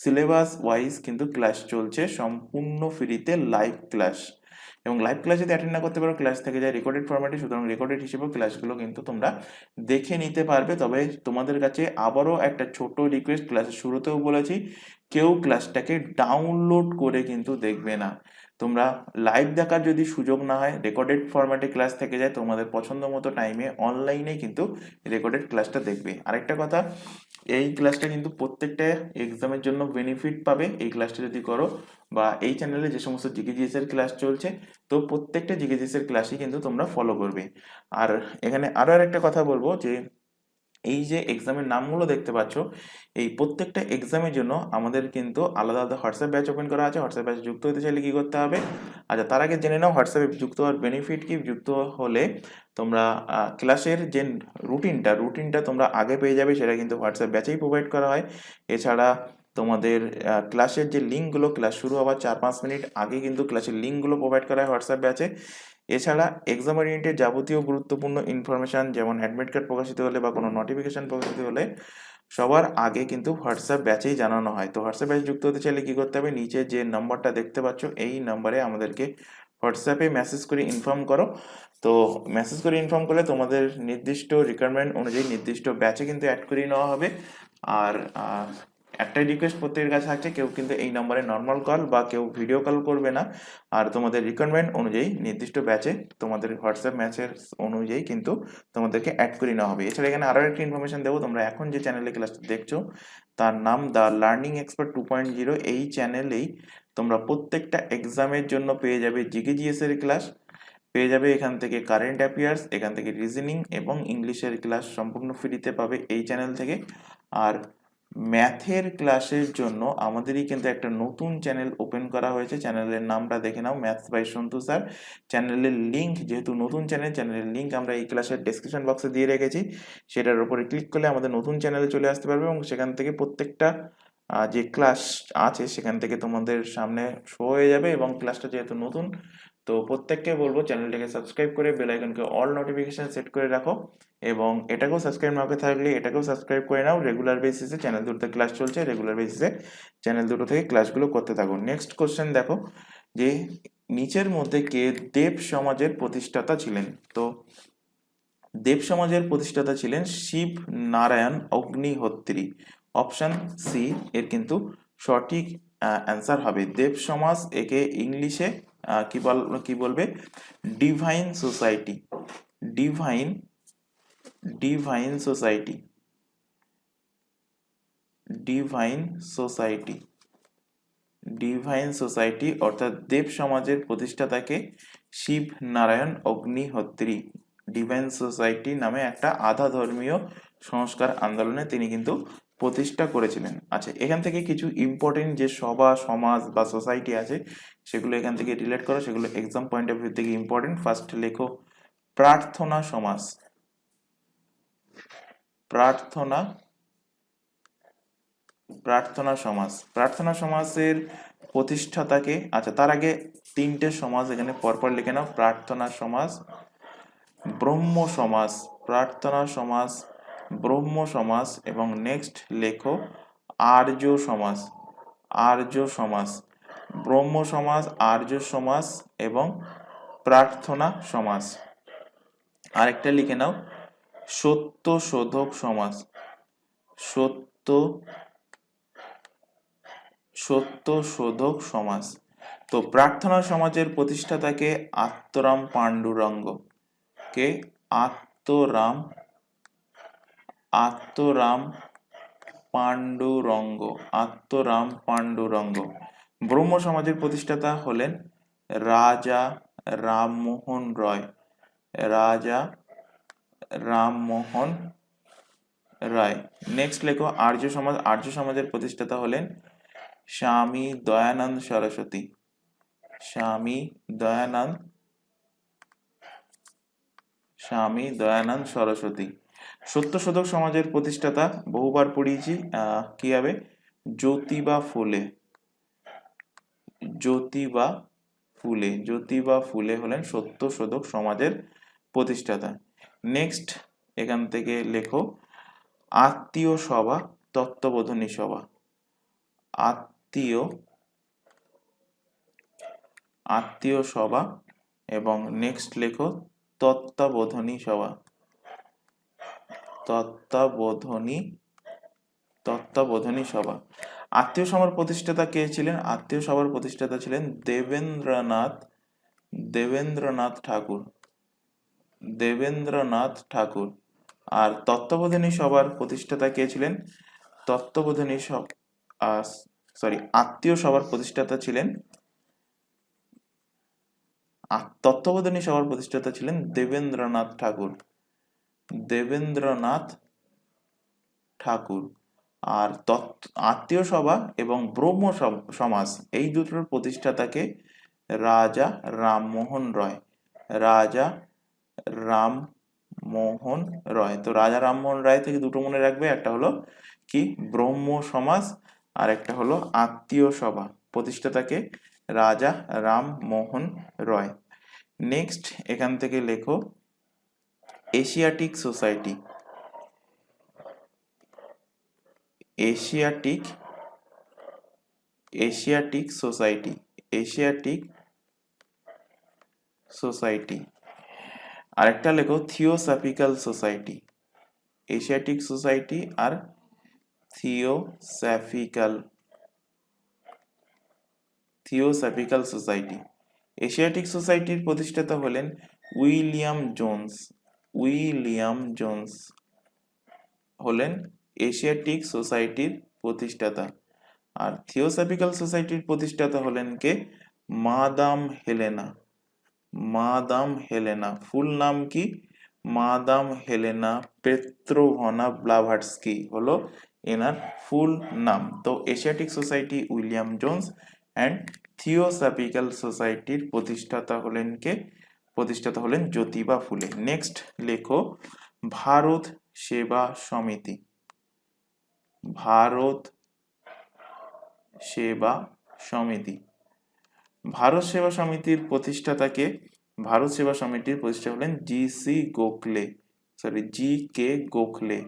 সিলেবাস ওয়াইজ কিন্তু ক্লাস চলছে, সম্পূর্ণ ফ্রিতে লাইভ ক্লাস। এবং লাইভ ক্লাস যদি অ্যাটেন্ড না করতে পারো, ক্লাস থেকে যায় রেকর্ডেড ফরম্যাটে, সুতরাং রেকর্ডেড হিসেবেও ক্লাসগুলো কিন্তু তোমরা দেখে নিতে পারবে। তবে তোমাদের কাছে আবারও একটা ছোট রিকোয়েস্ট, ক্লাসের শুরুতেও বলেছি, কেউ ক্লাসটাকে ডাউনলোড করে কিন্তু দেখবে না। তোমরা লাইভ দেখার যদি সুযোগ না হয়, রেকর্ডেড ফরম্যাটে ক্লাস থেকে যায়, তোমাদের পছন্দ মতো টাইমে অনলাইনে কিন্তু রেকর্ডেড ক্লাসটা দেখবে। আরেকটা কথা, এই ক্লাসটা কিন্তু প্রত্যেকটা এক্সামের জন্য বেনিফিট পাবে এই ক্লাসটা যদি করো, বা এই চ্যানেলে যে সমস্ত জিকেজিএস এর ক্লাস চলছে, তো প্রত্যেকটা জিকেজিএস এর ক্লাসই কিন্তু তোমরা ফলো করবে। আর এখানে আরো একটা কথা বলবো যে এই যে এক্সামের নামগুলো দেখতে পাচ্ছ, এই প্রত্যেকটা এক্সামের জন্য আমাদের কিন্তু আলাদা আলাদা হোয়াটসঅ্যাপ ব্যাচ ওপেন করা আছে। হোয়াটসঅ্যাপ ব্যাচে যুক্ত হতে চাইলে কি করতে হবে? আচ্ছা তার আগে জেনে নাও হোয়াটসঅ্যাপে যুক্ত হওয়ার বেনিফিট কি। যুক্ত হলে তোমরা ক্লাসের যে রুটিনটা তোমরা আগে পেয়ে যাবে, সেটা কিন্তু হোয়াটসঅ্যাপ ব্যাচেই প্রোভাইড করা হয়। এছাড়া তোমাদের ক্লাসের যে লিঙ্কগুলো, ক্লাস শুরু হওয়ার 4-5 মিনিট আগে কিন্তু ক্লাসের লিঙ্কগুলো প্রোভাইড করা হয় হোয়াটসঅ্যাপ ব্যাচে। এছাড়া এক্সাম ওরিয়েন্টেড যাবতীয় গুরুত্বপূর্ণ ইনফরমেশন, যেমন অ্যাডমিট কার্ড প্রকাশিত হলে বা কোনো নোটিফিকেশন প্রকাশিত হলে সবার আগে কিন্তু হোয়াটসঅ্যাপ ব্যাচেই জানানো হয়। তো হোয়াটসঅ্যাপ ব্যাচে যুক্ত হতে চাইলে কি করতে হবে? নিচে যে নাম্বারটা দেখতে পাচ্ছ, এই নাম্বারে আমাদেরকে হোয়াটসঅ্যাপে মেসেজ করে ইনফর্ম করো। তো মেসেজ করে ইনফর্ম করলে তোমাদের নির্দিষ্ট রিকোয়ারমেন্ট অনুযায়ী নির্দিষ্ট ব্যাচে কিন্তু অ্যাড করিয়ে নেওয়া হবে। আর একটাই রিকোয়েস্ট প্রত্যেকের কাছে থাকছে, কেউ কিন্তু এই নম্বরে নর্মাল কল বা কেউ ভিডিও কল করবে না। আর তোমাদের রিকোয়ারমেন্ট অনুযায়ী নির্দিষ্ট ব্যাচে তোমাদের হোয়াটসঅ্যাপ ম্যাচের অনুযায়ী কিন্তু তোমাদেরকে অ্যাড করে নেওয়া হবে। এছাড়া এখানে আরও একটা ইনফরমেশন দেবো, তোমরা এখন যে চ্যানেলে ক্লাসটা দেখছো তার নাম দ্য লার্নিং এক্সপার্ট 2.0। এই চ্যানেলেই তোমরা প্রত্যেকটা এক্সামের জন্য পেয়ে যাবে জিকেজিএস এর ক্লাস, পেয়ে যাবে এখান থেকে কারেন্ট অ্যাফেয়ার্স, এখান থেকে রিজনিং এবং ইংলিশের ক্লাস সম্পূর্ণ ফ্রিতে পাবে এই চ্যানেল থেকে। আর ম্যাথের ক্লাসের জন্য আমাদেরই কিন্তু একটা নতুন চ্যানেল ওপেন করা হয়েছে, চ্যানেলের নামটা দেখে নাও, ম্যাথস বাই সন্তু স্যার। চ্যানেলের লিঙ্ক, যেহেতু নতুন চ্যানেলের লিঙ্ক আমরা এই ক্লাসের ডেসক্রিপশন বক্সে দিয়ে রেখেছি, সেটার উপরে ক্লিক করলে আমাদের নতুন চ্যানেলে চলে আসতে পারবে এবং সেখান থেকে প্রত্যেকটা যে ক্লাস আছে সেখান থেকে তোমাদের সামনে শো হয়ে যাবে। এবং ক্লাসটা যেহেতু নতুন, তো প্রত্যেককে বলবো চ্যানেলটাকে সাবস্ক্রাইব করে বেল আইকনকে অল নোটিফিকেশন সেট করে রাখো, এবং এটাকেও সাবস্ক্রাইব না করে থাকলে এটাকেও সাবস্ক্রাইব করে নাও। রেগুলার বেসিসে চ্যানেল দুটোতে ক্লাস চলছে, রেগুলার বেসিসে চ্যানেল দুটো থেকে ক্লাসগুলো করতে থাকো। নেক্সট কোশ্চেন দেখো, যে নিচের মধ্যে কে দেব সমাজের প্রতিষ্ঠাতা ছিলেন? তো দেব সমাজের প্রতিষ্ঠাতা ছিলেন শিব নারায়ণ অগ্নিহোত্রী। অপশন সি এর কিন্তু সঠিক অ্যান্সার হবে। দেব সমাজ, একে ইংলিশে কি বলবে? Divine society. Divine divine society. Divine society. Divine society অর্থাৎ দেব সমাজের প্রতিষ্ঠাতাকে শিব নারায়ণ অগ্নিহোত্রী। ডিভাইন সোসাইটি নামে একটা আধা ধর্মীয় সংস্কার আন্দোলনে তিনি কিন্তু প্রতিষ্ঠা করেছিলেন। আচ্ছা, এখান থেকে কিছু ইম্পর্টেন্ট যে সভা, সমাজ বা সোসাইটি আছে সেগুলো এখান থেকে রিলেট করো, সেগুলো এক্সাম পয়েন্ট অফ ভিউ থেকে ইম্পর্টেন্ট। ফার্স্ট লেখো প্রার্থনা সমাজ। প্রার্থনা প্রার্থনা সমাজ। প্রার্থনা সমাজের প্রতিষ্ঠাতাকে, আচ্ছা তার আগে তিনটে সমাজ এখানে পরপর লিখে নাও। প্রার্থনা সমাজ, ব্রহ্ম সমাজ, প্রার্থনা সমাজ, ব্রহ্ম সমাজ, এবং নেক্সট লেখো আর্য সমাজ। আর্য সমাজ, ব্রহ্ম সমাজ, আর্য সমাজ এবং প্রার্থনা সমাজ। আরেকটা লিখে নাও সত্য শোধক সমাজ। সত্য শোধক সমাজ। তো প্রার্থনা সমাজের প্রতিষ্ঠাতাকে আত্মরাম পাণ্ডুরঙ্গ। কে? আত্মরাম পাণ্ডুরঙ্গ। আত্মরাম পাণ্ডুরঙ্গ। ব্রহ্ম সমাজের প্রতিষ্ঠাতা হলেন রাজা রামমোহন রয়। রাজা রামমোহন রায়। নেক্সট লেখো আর্য সমাজ। আর্য সমাজের প্রতিষ্ঠাতা হলেন স্বামী দয়ানন্দ সরস্বতী। স্বামী দয়ানন্দ সরস্বতী। সত্যশোধক সমাজের প্রতিষ্ঠাতা বহুবার পড়িয়েছি, কি হবে? জ্যোতিবা ফুলে। জ্যোতিবা ফুলে হলেন সত্যশোধক সমাজের প্রতিষ্ঠাতা। নেক্সট এখান থেকে লেখো আত্মীয় সভা, তত্ত্ববোধনী সভা। আত্মীয় সভা এবং নেক্সট লেখো তত্ত্বাবোধনী সভা। তত্ত্বাবোধনী সভা। আত্মীয় সভার প্রতিষ্ঠাতা কে ছিলেন? আত্মীয় সভার প্রতিষ্ঠাতা ছিলেন দেবেন্দ্রনাথ ঠাকুর। আর তত্ত্বাবোধনী সভার প্রতিষ্ঠাতা কে ছিলেন? আত্মীয় সভার প্রতিষ্ঠাতা ছিলেন তত্ত্বাবোধনী সভার প্রতিষ্ঠাতা ছিলেন দেবেন্দ্রনাথ ঠাকুর। আর আত্মীয় সভা এবং ব্রহ্ম সমাজ এই দুটোর প্রতিষ্ঠাতাকে রাজা রামমোহন রয়। তো রাজা রামমোহন রায় থেকে দুটো মনে রাখবে, একটা হলো কি ব্রহ্ম সমাজ আর একটা হলো আত্মীয় সভা। প্রতিষ্ঠাতাকে রাজা রামমোহন রয়। নেক্সট এখান থেকে লেখো এশিয়াটিক সোসাইটি। Asiatic society. আরেকটা লেখো থিওসফিক্যাল সোসাইটি। এশিয়াটিক সোসাইটি আর থিওসফিক্যাল সোসাইটি। এশিয়াটিক সোসাইটির প্রতিষ্ঠাতা হলেন উইলিয়াম জোন্স হলেন এশিয়াটিক সোসাইটির প্রতিষ্ঠাতা। আর থিওসফিক্যাল সোসাইটির প্রতিষ্ঠাতা হলেন কে? Madame Helena. ফুল নাম কি? মাদাম হেলেনা পেত্রোভনা ব্লাভাটস্কি হলো এনার ফুল নাম। তো Asiatic society William Jones and theosophical সোসাইটির প্রতিষ্ঠাতা হলেন জ্যোতিবা ফুলে। নেক্সট লেখো ভারত সেবা সমিতি। ভারত সেবা সমিতির প্রতিষ্ঠাতাকে? ভারত সেবা সমিতির প্রতিষ্ঠাতা হলেন জি.কে. গোখলে।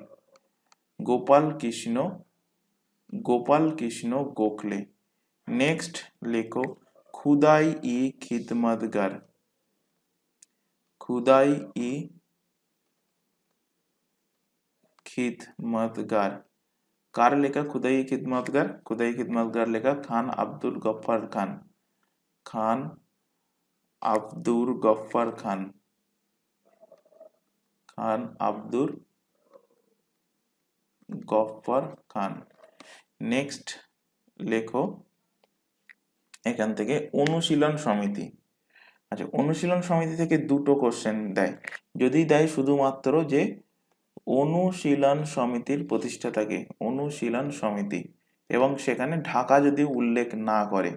গোপাল কৃষ্ণ গোখলে। নেক্সট লেখো खुदाई इ खिदमतगर, खुदाई इ खिदमतगर, कार लेखा खुदाई खिदमतगर? खुदाई खिदमतगर लेखा खान আব্দুল গফফার খান, খান আব্দুর গফফার খান, খান আব্দুর গফফার খান। নেক্সট লেখো এখান থেকে অনুশীলন সমিতি। আচ্ছা, অনুশীলন সমিতি থেকে দুটো কোশ্চেন দেয়, যদি দেয় শুধুমাত্র যে অনুশীলন সমিতির প্রতিষ্ঠাতাকে, অনুশীলন সমিতি, এবং সেখানে ঢাকা যদি উল্লেখ না করে,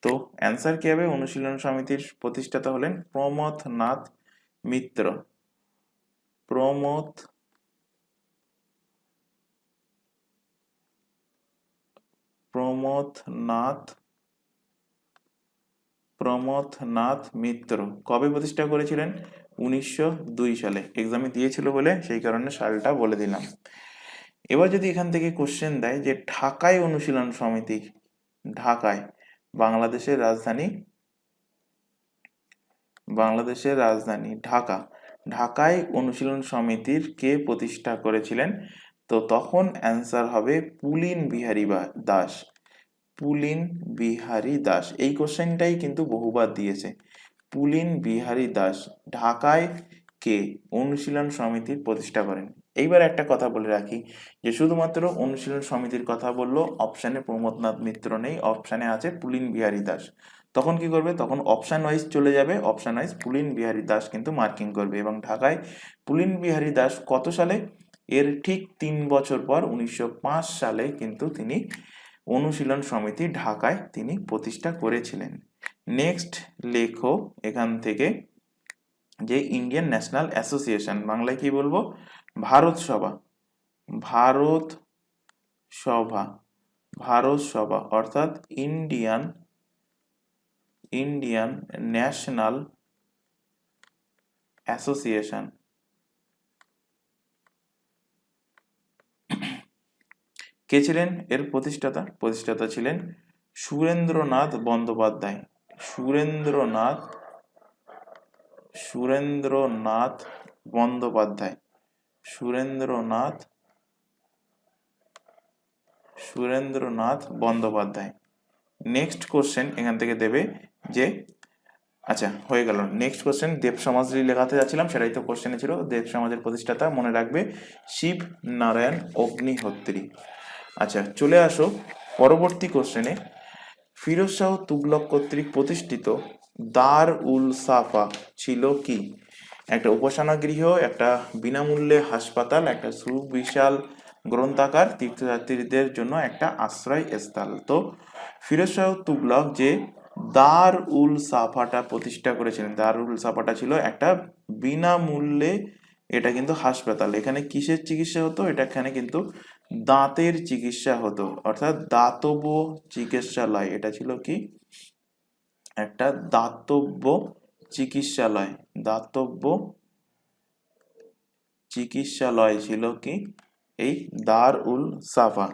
তো অ্যান্সার কি হবে? অনুশীলন সমিতির প্রতিষ্ঠাতা হলেন প্রমথনাথ মিত্র, প্রমথনাথ মিত্র। কবে প্রতিষ্ঠা করেছিলেন? 1902 সালে। এক্সামে দিয়েছিল বলে সেই কারণে সালটা বলে দিলাম। এবার যদি এখান থেকে কোশ্চেন দেয় যে ঢাকায় অনুশীলন সমিতি, ঢাকায়, বাংলাদেশের রাজধানী ঢাকা, ঢাকায় অনুশীলন সমিতির কে প্রতিষ্ঠা করেছিলেন? তো তখন অ্যান্সার হবে পুলিন বিহারী দাস, পুলিন বিহারী দাস। এই কোশ্চেনটাই কিন্তু বহুবার দিয়েছে। পুলিন বিহারী দাস ঢাকায় কে অনুশীলন সমিতির প্রতিষ্ঠা করেন? এইবার একটা কথা বলে রাখি যে শুধুমাত্র অনুশীলন সমিতির কথা বললো, অপশানে প্রমথনাথ মিত্র নেই, অপশানে আছে পুলিন বিহারী দাস। তখন কি করবে? তখন অপশান ওয়াইজ চলে যাবে, অপশান ওয়াইজ পুলিন বিহারী দাস কিন্তু মার্কিং করবে। এবং ঢাকায় পুলিন বিহারী দাস কত সালে? এর ঠিক 3 বছর পর 1905 সালে কিন্তু তিনি অনুশীলন সমিতি ঢাকায় তিনি প্রতিষ্ঠা করেছিলেন। নেক্সট লেখো এখান থেকে যে ইন্ডিয়ান ন্যাশনাল অ্যাসোসিয়েশন, বাংলায় কি বলবো? ভারত সভা, ভারত সভা, ভারত সভা অর্থাৎ ইন্ডিয়ান ন্যাশনাল অ্যাসোসিয়েশন, কে ছিলেন এর প্রতিষ্ঠাতা? প্রতিষ্ঠাতা ছিলেন সুরেন্দ্রনাথ বন্দ্যোপাধ্যায়, সুরেন্দ্রনাথ বন্দ্যোপাধ্যায়, সুরেন্দ্রনাথ বন্দ্যোপাধ্যায়। নেক্সট কোশ্চেন এখান থেকে দেবে যে, আচ্ছা হয়ে গেল। নেক্সট কোশ্চেন দেব সমাজী লেখাতে যাচ্ছিলাম, সেটাই তো কোশ্চেনে ছিল। দেব সমাজের প্রতিষ্ঠাতা মনে রাখবে শিব নারায়ণ অগ্নিহোত্রী। আচ্ছা চলে আসো পরবর্তী কোশ্চেনে। ফিরোজ শাহ তুগলক কর্তৃক প্রতিষ্ঠিত দার উল সাফা ছিল কি? একটা উপাসনা গৃহ, একটা বিনামূল্যে হাসপাতাল, একটা সুবিশাল গ্রন্থাগার, তীর্থযাত্রীদের জন্য একটা আশ্রয় স্থল। তো ফিরোজ শাহ তুগলক যে দার উল সাফাটা প্রতিষ্ঠা করেছিলেন, দার উল সাফাটা ছিল একটা বিনামূল্যে, এটা কিন্তু হাসপাতাল। এখানে কিসের চিকিৎসা হতো? এটা এখানে কিন্তু দাঁতের চিকিৎসা হতো, অর্থাৎ দাতব্য চিকিৎসালয়। এটা ছিল কি? একটা দাতব্য চিকিৎসালয়, দাতব্য চিকিৎসালয় ছিল কি এই দার উল সাফা।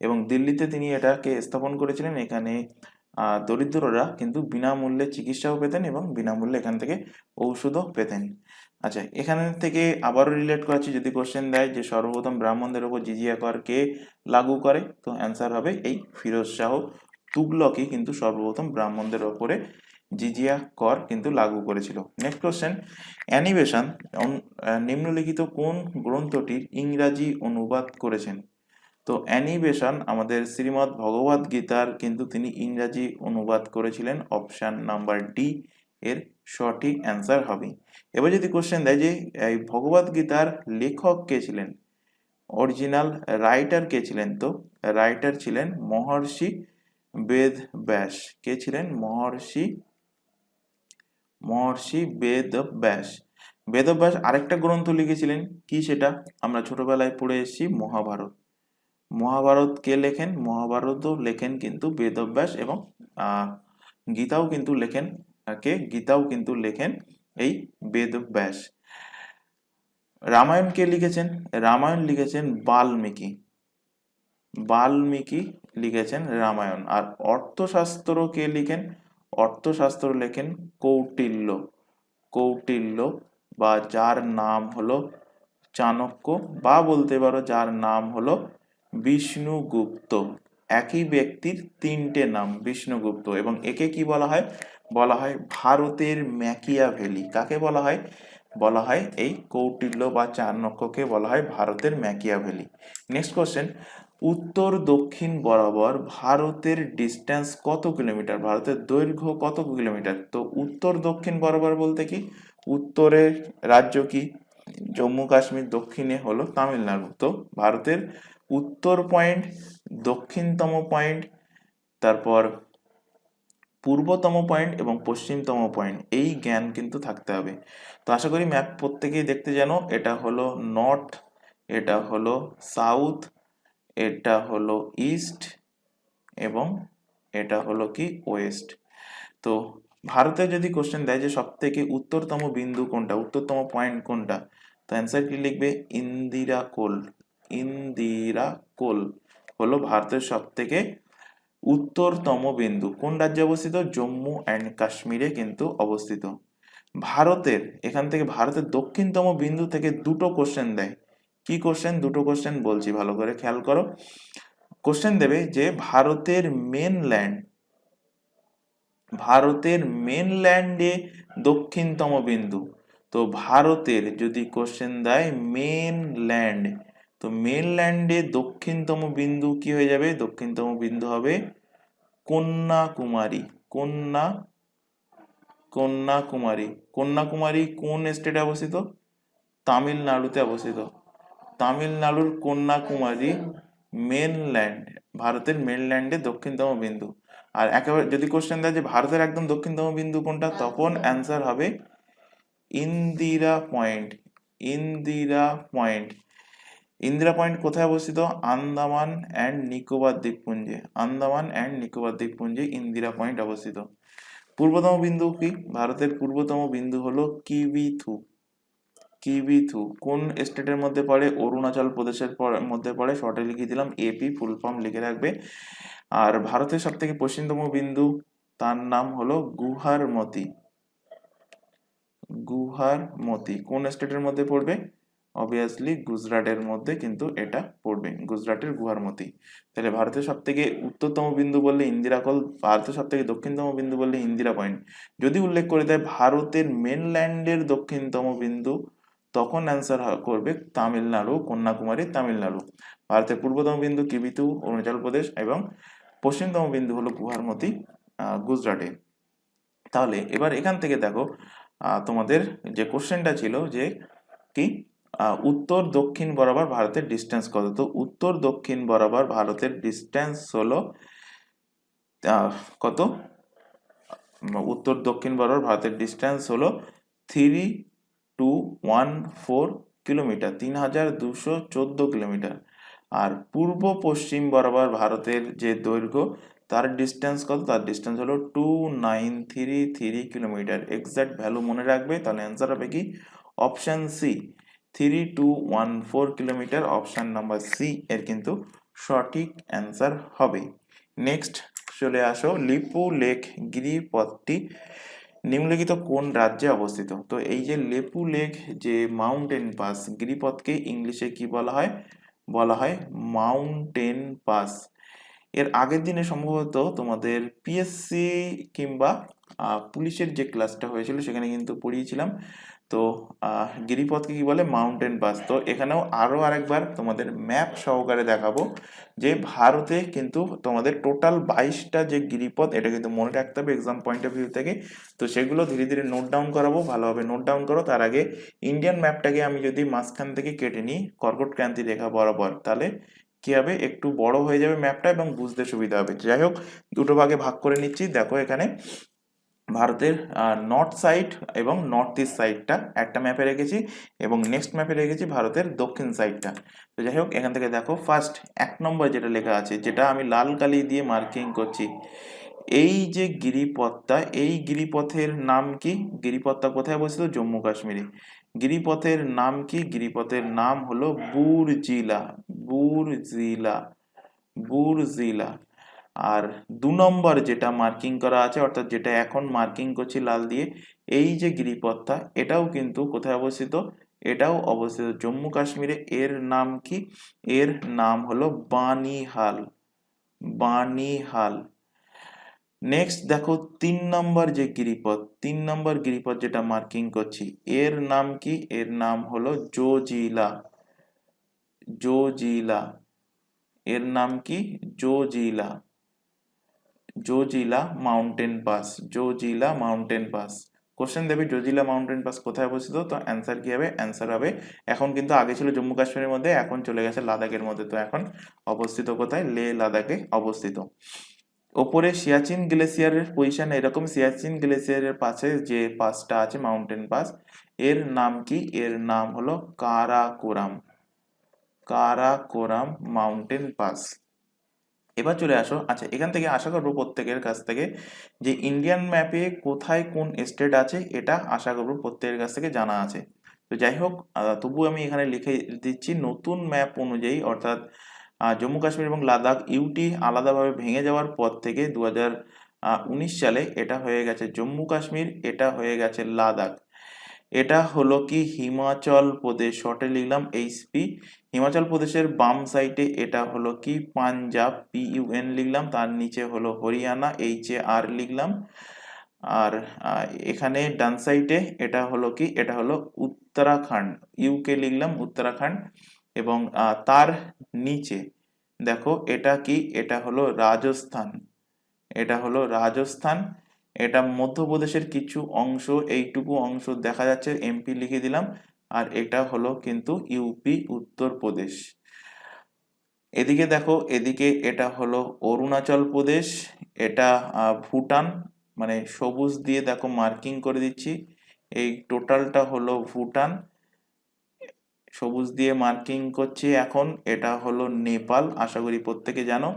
এবং দিল্লিতে তিনি এটাকে স্থাপন করেছিলেন। এখানে দরিদ্ররা কিন্তু বিনামূল্যে চিকিৎসাও পেতেন এবং বিনামূল্যে এখান থেকে ঔষধও পেতেন। আচ্ছা এখান থেকে আবারও রিলেট করাচ্ছি, যদি কোশ্চেন দেয় যে সর্বপ্রথম ব্রাহ্মণদের উপর জিজিয়া কর কে লাগু করে, তো অ্যান্সার হবে এই ফিরোজ শাহ তুগলকই কিন্তু সর্বপ্রথম ব্রাহ্মণদের ওপরে জিজিয়া কর কিন্তু লাগু করেছিল। নেক্সট কোশ্চেন, অ্যানিবেশন নিম্নলিখিত কোন গ্রন্থটির ইংরাজি অনুবাদ করেছেন? তো অ্যানিবেশন আমাদের শ্রীমদ্ ভগবদ গীতার কিন্তু তিনি ইংরাজি অনুবাদ করেছিলেন। অপশন নাম্বার ডি এর সঠিক অ্যান্সার হবে। এবার যদি কোশ্চেন দেয় যে এই ভগবদ গীতার লেখক কে ছিলেন, অরিজিনাল রাইটার কে ছিলেন, তো রাইটার ছিলেন মহর্ষি বেদ ব্যাস। কে ছিলেন? মহর্ষি বেদব্যাস। বেদব্যাস আরেকটা গ্রন্থ লিখেছিলেন, কি সেটা? আমরা ছোটবেলায় পড়ে এসেছি, মহাভারত। মহাভারত কে লেখেন? মহাভারতও লেখেন কিন্তু বেদব্যাস, এবং গীতাও কিন্তু লেখেন গীতাও কিন্তু লেখেন এই বেদব্যাস। রামায়ণ কে লিখেছেন? রামায়ণ লিখেছেন বাল্মীকি লিখেছেন রামায়ণ। আর অর্থশাস্ত্র কে লিখেন? অর্থশাস্ত্র লেখেন কৌটিল্য, কৌটিল্য, বা যার নাম হলো চাণক্য, বা বলতে পারো যার নাম হলো বিষ্ণুগুপ্ত। একই ব্যক্তির তিনটে নাম বিষ্ণুগুপ্ত, এবং একে কি বলা হয়? বলা হয় ভারতের ম্যাকিয়াভেলি। কাকে বলা হয়? বলা হয় এই কৌটিল্য বা চাণক্যকে বলা হয় ভারতের ম্যাকিয়াভেলি। নেক্সট কোশ্চেন, উত্তর দক্ষিণ বরাবর ভারতের ডিস্টেন্স কত কিলোমিটার? ভারতের দৈর্ঘ্য কত কিলোমিটার? তো উত্তর দক্ষিণ বরাবর বলতে কি, উত্তরের রাজ্য কি জম্মু কাশ্মীর, দক্ষিণে হলো তামিলনাড়ু। তো ভারতের উত্তর পয়েন্ট, দক্ষিণতম পয়েন্ট, তারপর পূর্বতম পয়েন্ট এবং পশ্চিমতম পয়েন্ট, এই জ্ঞান কিন্তু থাকতে হবে। তো আশা করি ম্যাপ প্রত্যেকেই দেখতে জানো। এটা হলো নর্থ, এটা হলো সাউথ, এটা হলো ইস্ট, এবং এটা হলো কি ওয়েস্ট। তো ভারতে যদি কোশ্চেন দেয় যে সব থেকে উত্তরতম বিন্দু কোনটা, উত্তরতম পয়েন্ট কোনটা, তো অ্যান্সার কি লিখবে? ইন্দিরা কোল। ইন্দিরা কোল হলো ভারতের সব থেকে উত্তরতম বিন্দু। কোন রাজ্যে অবস্থিত? জম্মু অ্যান্ড কাশ্মীরে কিন্তু অবস্থিত। ভারতের এখান থেকে ভারতের দক্ষিণতম বিন্দু থেকে দুটো কোশ্চেন দেয়। কি কোশ্চেন? দুটো কোশ্চেন বলছি, ভালো করে খেয়াল করো। কোশ্চেন দেবে যে ভারতের মেনল্যান্ডে দক্ষিণতম বিন্দু। তো ভারতের যদি কোশ্চেন দেয় মেনল্যান্ড, তো মেনল্যান্ডে দক্ষিণতম বিন্দু কি হয়ে যাবে? দক্ষিণতম বিন্দু হবে কন্যাকুমারী। কন্যাকুমারী। কন্যাকুমারী কোন স্টেটে অবস্থিত? তামিলনাড়ুতে অবস্থিত। তামিলনাড়ুর কন্যাকুমারী মেনল্যান্ড, ভারতের মেনল্যান্ডে দক্ষিণতম বিন্দু। আর একেবারে যদি কোশ্চেন দেয় যে ভারতের একদম দক্ষিণতম বিন্দু কোনটা, তখন অ্যান্সার হবে Indira Point. Indira Point. Indira Point কোথায় অবস্থিত? আন্দামান অ্যান্ড নিকোবর দ্বীপপুঞ্জে। আন্দামান অ্যান্ড নিকোবর দ্বীপপুঞ্জে ইন্দিরা পয়েন্ট অবস্থিত। পূর্বতম বিন্দু কি? ভারতের পূর্বতম বিন্দু হলো কিবিথু। কিবিথু কোন স্টেটের মধ্যে পড়ে? অরুণাচল প্রদেশের মধ্যে পড়ে। শর্টে লিখে দিলাম এপি, ফুল ফর্ম লিখে রাখবে। আর ভারতের সব থেকে পশ্চিমতম বিন্দু, তার নাম হলো গুহারমতি। গুহারমতি কোন স্টেটের মধ্যে পড়বে? অবভিয়াসলি গুজরাটের মধ্যে কিন্তু এটা পড়বে, গুজরাটের গুহারমতি। তাহলে ভারতের সব থেকে উত্তরতম বিন্দু বললে ইন্দিরা কোল, ভারতের সব থেকে দক্ষিণতম বিন্দু বললে ইন্দিরা পয়েন্ট। যদি উল্লেখ করে দেয় ভারতের মেনল্যান্ডের দক্ষিণতম বিন্দু, তখন অ্যান্সার করবে তামিলনাড়ু, কন্যাকুমারী তামিলনাড়ু। ভারতের পূর্বতম বিন্দু কিবিথু অরুণাচল প্রদেশ, এবং পশ্চিমতম বিন্দু হলো গুহারমতি গুজরাটে। তাহলে এবার এখান থেকে দেখো তোমাদের যে কোশ্চেনটা ছিল যে কি উত্তর দক্ষিণ বরাবর ভারতের ডিস্টেন্স কত। তো উত্তর দক্ষিণ বরাবর ভারতের ডিস্টেন্স হলো কত? উত্তর দক্ষিণ বরাবর ভারতের ডিস্টেন্স হলো 3214 কিলোমিটার, 3214 কিলোমিটার। আর পূর্ব পশ্চিম বরাবর ভারতের যে দৈর্ঘ্য, তার ডিস্টেন্স কত? তার ডিস্টেন্স হলো 2933 কিলোমিটার। এক্সাক্ট ভ্যালু মনে রাখবে, তাহলে অ্যান্সার হবে কি অপশন সি, 3214 কিলোমিটার। অপশন নাম্বার সি এর কিন্তু সঠিক অ্যান্সার হবে। নেক্সট চলে আসো, লিপু লেক গিরিপথটি নিম্নলিখিত কোন রাজ্যে অবস্থিত? তো এই যে লেপু লেক যে মাউন্টেন পাস, গিরিপথকে ইংলিশে কি বলা হয়? বলা হয় মাউন্টেন পাস। এর আগের দিনে সম্ভবত তোমাদের পিএসসি কিংবা পুলিশের যে ক্লাসটা হয়েছিল সেখানে কিন্তু পড়িয়েছিলাম। তো গিরিপথকে কি বলে? Mountain pass. তো এখানেও আরো আরেকবার তোমাদের ম্যাপ সহকারে দেখাবো যে ভারতে কিন্তু তোমাদের টোটাল 22টা যে গিরিপথ, এটা কিন্তু মনে রাখতে হবে এক্সাম পয়েন্ট অফ ভিউ থেকে। তো সেগুলো ধীরে ধীরে নোট ডাউন করাবো, ভালোভাবে নোট ডাউন করো। তার আগে ইন্ডিয়ান ম্যাপটাকে আমি যদি মাঝখান থেকে কেটে নিই কর্কট ক্রান্তি রেখা বরাবর, তাহলে কি হবে? একটু বড় হয়ে যাবে ম্যাপটা এবং বুঝতে সুবিধা হবে। যাই হোক, দুটো ভাগে ভাগ করে নিচ্ছি। দেখো এখানে ভারতের নর্থ সাইড এবং নর্থ ইস্ট সাইডটা একটা ম্যাপে রেখেছি, এবং নেক্সট ম্যাপে রেখেছি ভারতের দক্ষিণ সাইডটা। তো যাই হোক, এখান থেকে দেখো ফার্স্ট 1 নম্বর যেটা লেখা আছে, যেটা আমি লাল কালি দিয়ে মার্কিং করছি, এই যে গিরিপথটা, এই গিরিপথের নাম কি? গিরিপথটা কোথায় অবস্থিত? জম্মু কাশ্মীরে। গিরিপথের নাম কি? গিরিপথের নাম হলো বুরজিলা। বুরজিলা। বুরজিলা। আর 2 নম্বর যেটা মার্কিং করা আছে, অর্থাৎ যেটা এখন মার্কিং করছি লাল দিয়ে, এই যে গিরিপথটা, এটাও কিন্তু কোথায় অবস্থিত? এটাও অবস্থিত জম্মু কাশ্মীরে। এর নাম কি? এর নাম হলো বানিহাল। বানিহাল। নেক্সট দেখো 3 নম্বর যে গিরিপথ, 3 নম্বর গিরিপথ যেটা মার্কিং করছি, এর নাম কি? এর নাম হলো জোজিলা। জোজিলা। এর নাম কি? Zojila. Zojila mountain pass. Zojila mountain pass. Question দেবে জোজিলা মাউন্টেন পাস কোথায় অবস্থিত, তো অ্যান্সার কি হবে? অ্যান্সার হবে, এখন কিন্তু আগে ছিল জম্মু কাশ্মীরের মধ্যে, এখন চলে গেছে লাদাখের মধ্যে, তো এখন অবস্থিত কোথায়? লে লাদাখে অবস্থিত। ওপরে সিয়াচিন গ্লেসিয়ারের পজিশন এরকম, সিয়াচিন গ্লেসিয়ারের পাশে যে পাসটা আছে মাউন্টেন পাস, এর নাম কি? এর নাম হলো কারাকোরাম। Karakoram mountain pass. এবার চলে আসো, আচ্ছা এখান থেকে আশা করবো প্রত্যেকের কাছ থেকে যে ইন্ডিয়ান ম্যাপে কোথায় কোন স্টেট আছে, এটা আশা করবো প্রত্যেকের কাছ থেকে জানা আছে। তো যাই হোক, তবু আমি এখানে লিখে দিচ্ছি নতুন ম্যাপ অনুযায়ী, অর্থাৎ জম্মু কাশ্মীর এবং লাদাখ ইউটি আলাদাভাবে ভেঙে যাওয়ার পর থেকে 2019 সালে এটা হয়ে গেছে জম্মু কাশ্মীর, এটা হয়ে গেছে লাদাখ। এটা হলো কি হিমাচল প্রদেশ, শর্টে লিখলাম এইচপি। হিমাচল প্রদেশের বাম সাইডে এটা হলো কি পাঞ্জাব, পিইউএন লিখলাম, তার নিচে হলো হরিয়ানা, এইচএআর লিখলাম। আর এখানে ডান সাইডে এটা হলো কি? এটা হলো উত্তরাখণ্ড, ইউকে লিখলাম উত্তরাখণ্ড। এবং তার নিচে দেখো এটা কি? এটা হলো রাজস্থান। এটা হলো রাজস্থান। এটা মধ্যপ্রদেশের কিছু অংশ, এইটুকু অংশ দেখা যাচ্ছে, এমপি লিখে দিলাম। আর এটা হলো কিন্তু ইউপি, উত্তরপ্রদেশ। এদিকে দেখো, এদিকে এটা হলো অরুণাচল প্রদেশ, এটা ভুটান, মানে সবুজ দিয়ে দেখো মার্কিং করে দিচ্ছি, এই টোটালটা হলো ভুটান, সবুজ দিয়ে মার্কিং করছি এখন। এটা হলো নেপাল, আশা করি প্রত্যেকে জানো।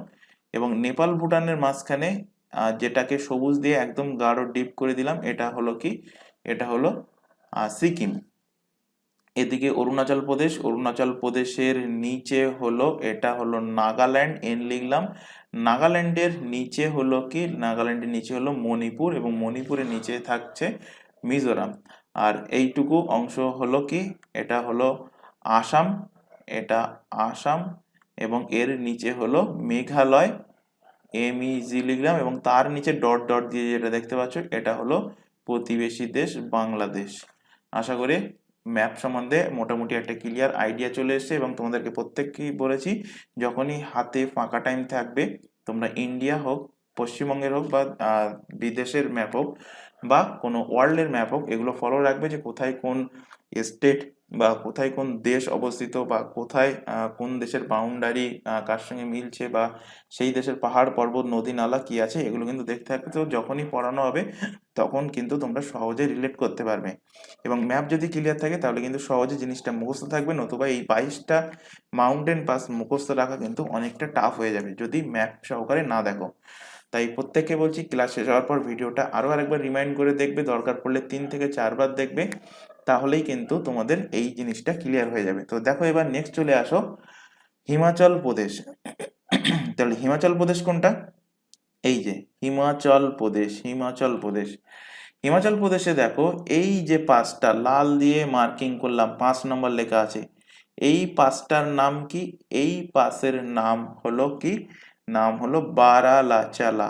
এবং নেপাল ভুটানের মাঝখানে যেটাকে সবুজ দিয়ে একদম গাঢ় ডিপ করে দিলাম, এটা হলো কি? এটা হলো সিকিম। এদিকে অরুণাচল প্রদেশ, অরুণাচল প্রদেশের নিচে হলো এটা হলো নাগাল্যান্ড, এন লিখলাম। নাগাল্যান্ডের নিচে হলো কি? নাগাল্যান্ডের নিচে হলো মণিপুর, এবং মণিপুরের নিচে থাকছে মিজোরাম। আর এইটুকু অংশ হলো কি? এটা হলো আসাম, এটা আসাম। এবং এর নিচে হলো মেঘালয়, এমইজি লিখলাম, এবং তার নিচে ডট ডট দিয়ে যেটা দেখতে পাচ্ছ, এটা হলো প্রতিবেশী দেশ বাংলাদেশ। আশা করি ম্যাপ সম্বন্ধে মোটামুটি একটা ক্লিয়ার আইডিয়া চলে এসেছে। এবং তোমাদেরকে প্রত্যেককেই বলেছি, যখনই হাতে ফাঁকা টাইম থাকবে, তোমরা ইন্ডিয়া হোক, পশ্চিমবঙ্গের হোক, বা বিদেশের ম্যাপ হোক, বা কোনো ওয়ার্ল্ডের ম্যাপ হোক, এগুলো ফলো রাখবে যে কোথায় কোন স্টেট বা কোথায় কোন দেশ অবস্থিত, বা কোথায় কোন দেশের বাউন্ডারি কার সঙ্গে মিলছে, বা সেই দেশের পাহাড় পর্বত নদী নালা কি আছে, এগুলো কিন্তু দেখতে থাকবে। তো যখনই পড়ানো হবে তখন কিন্তু তোমরা সহজে রিলেট করতে পারবে। এবং ম্যাপ যদি ক্লিয়ার থাকে তাহলে কিন্তু সহজে জিনিসটা মুখস্থ থাকবে, নতুবা এই 22টা মাউন্টেন পাস মুখস্থ রাখা কিন্তু অনেকটা টাফ হয়ে যাবে যদি ম্যাপ সহকারে না দেখো। তাই প্রত্যেককে বলছি, ক্লাস শেষ হওয়ার পর ভিডিওটা আরো আরেকবার রিমাইন্ড করে দেখবে, দরকার পড়লে 3 থেকে 4 বার দেখবে, তাহলেই কিন্তু তোমাদের এই জিনিসটা ক্লিয়ার হয়ে যাবে। তো দেখো এবার নেক্সট চলে আসো হিমাচল প্রদেশ। তাহলে হিমাচল প্রদেশ কোনটা? এই যে হিমাচল প্রদেশ, হিমাচল প্রদেশ। হিমাচল প্রদেশে দেখো এই যে পাঁচটা লাল দিয়ে মার্কিং করলাম, 5 নম্বর লেখা আছে, এই পাঁচটার নাম কি? এই পাসের নাম হলো কি? নাম হলো বারালাচালা।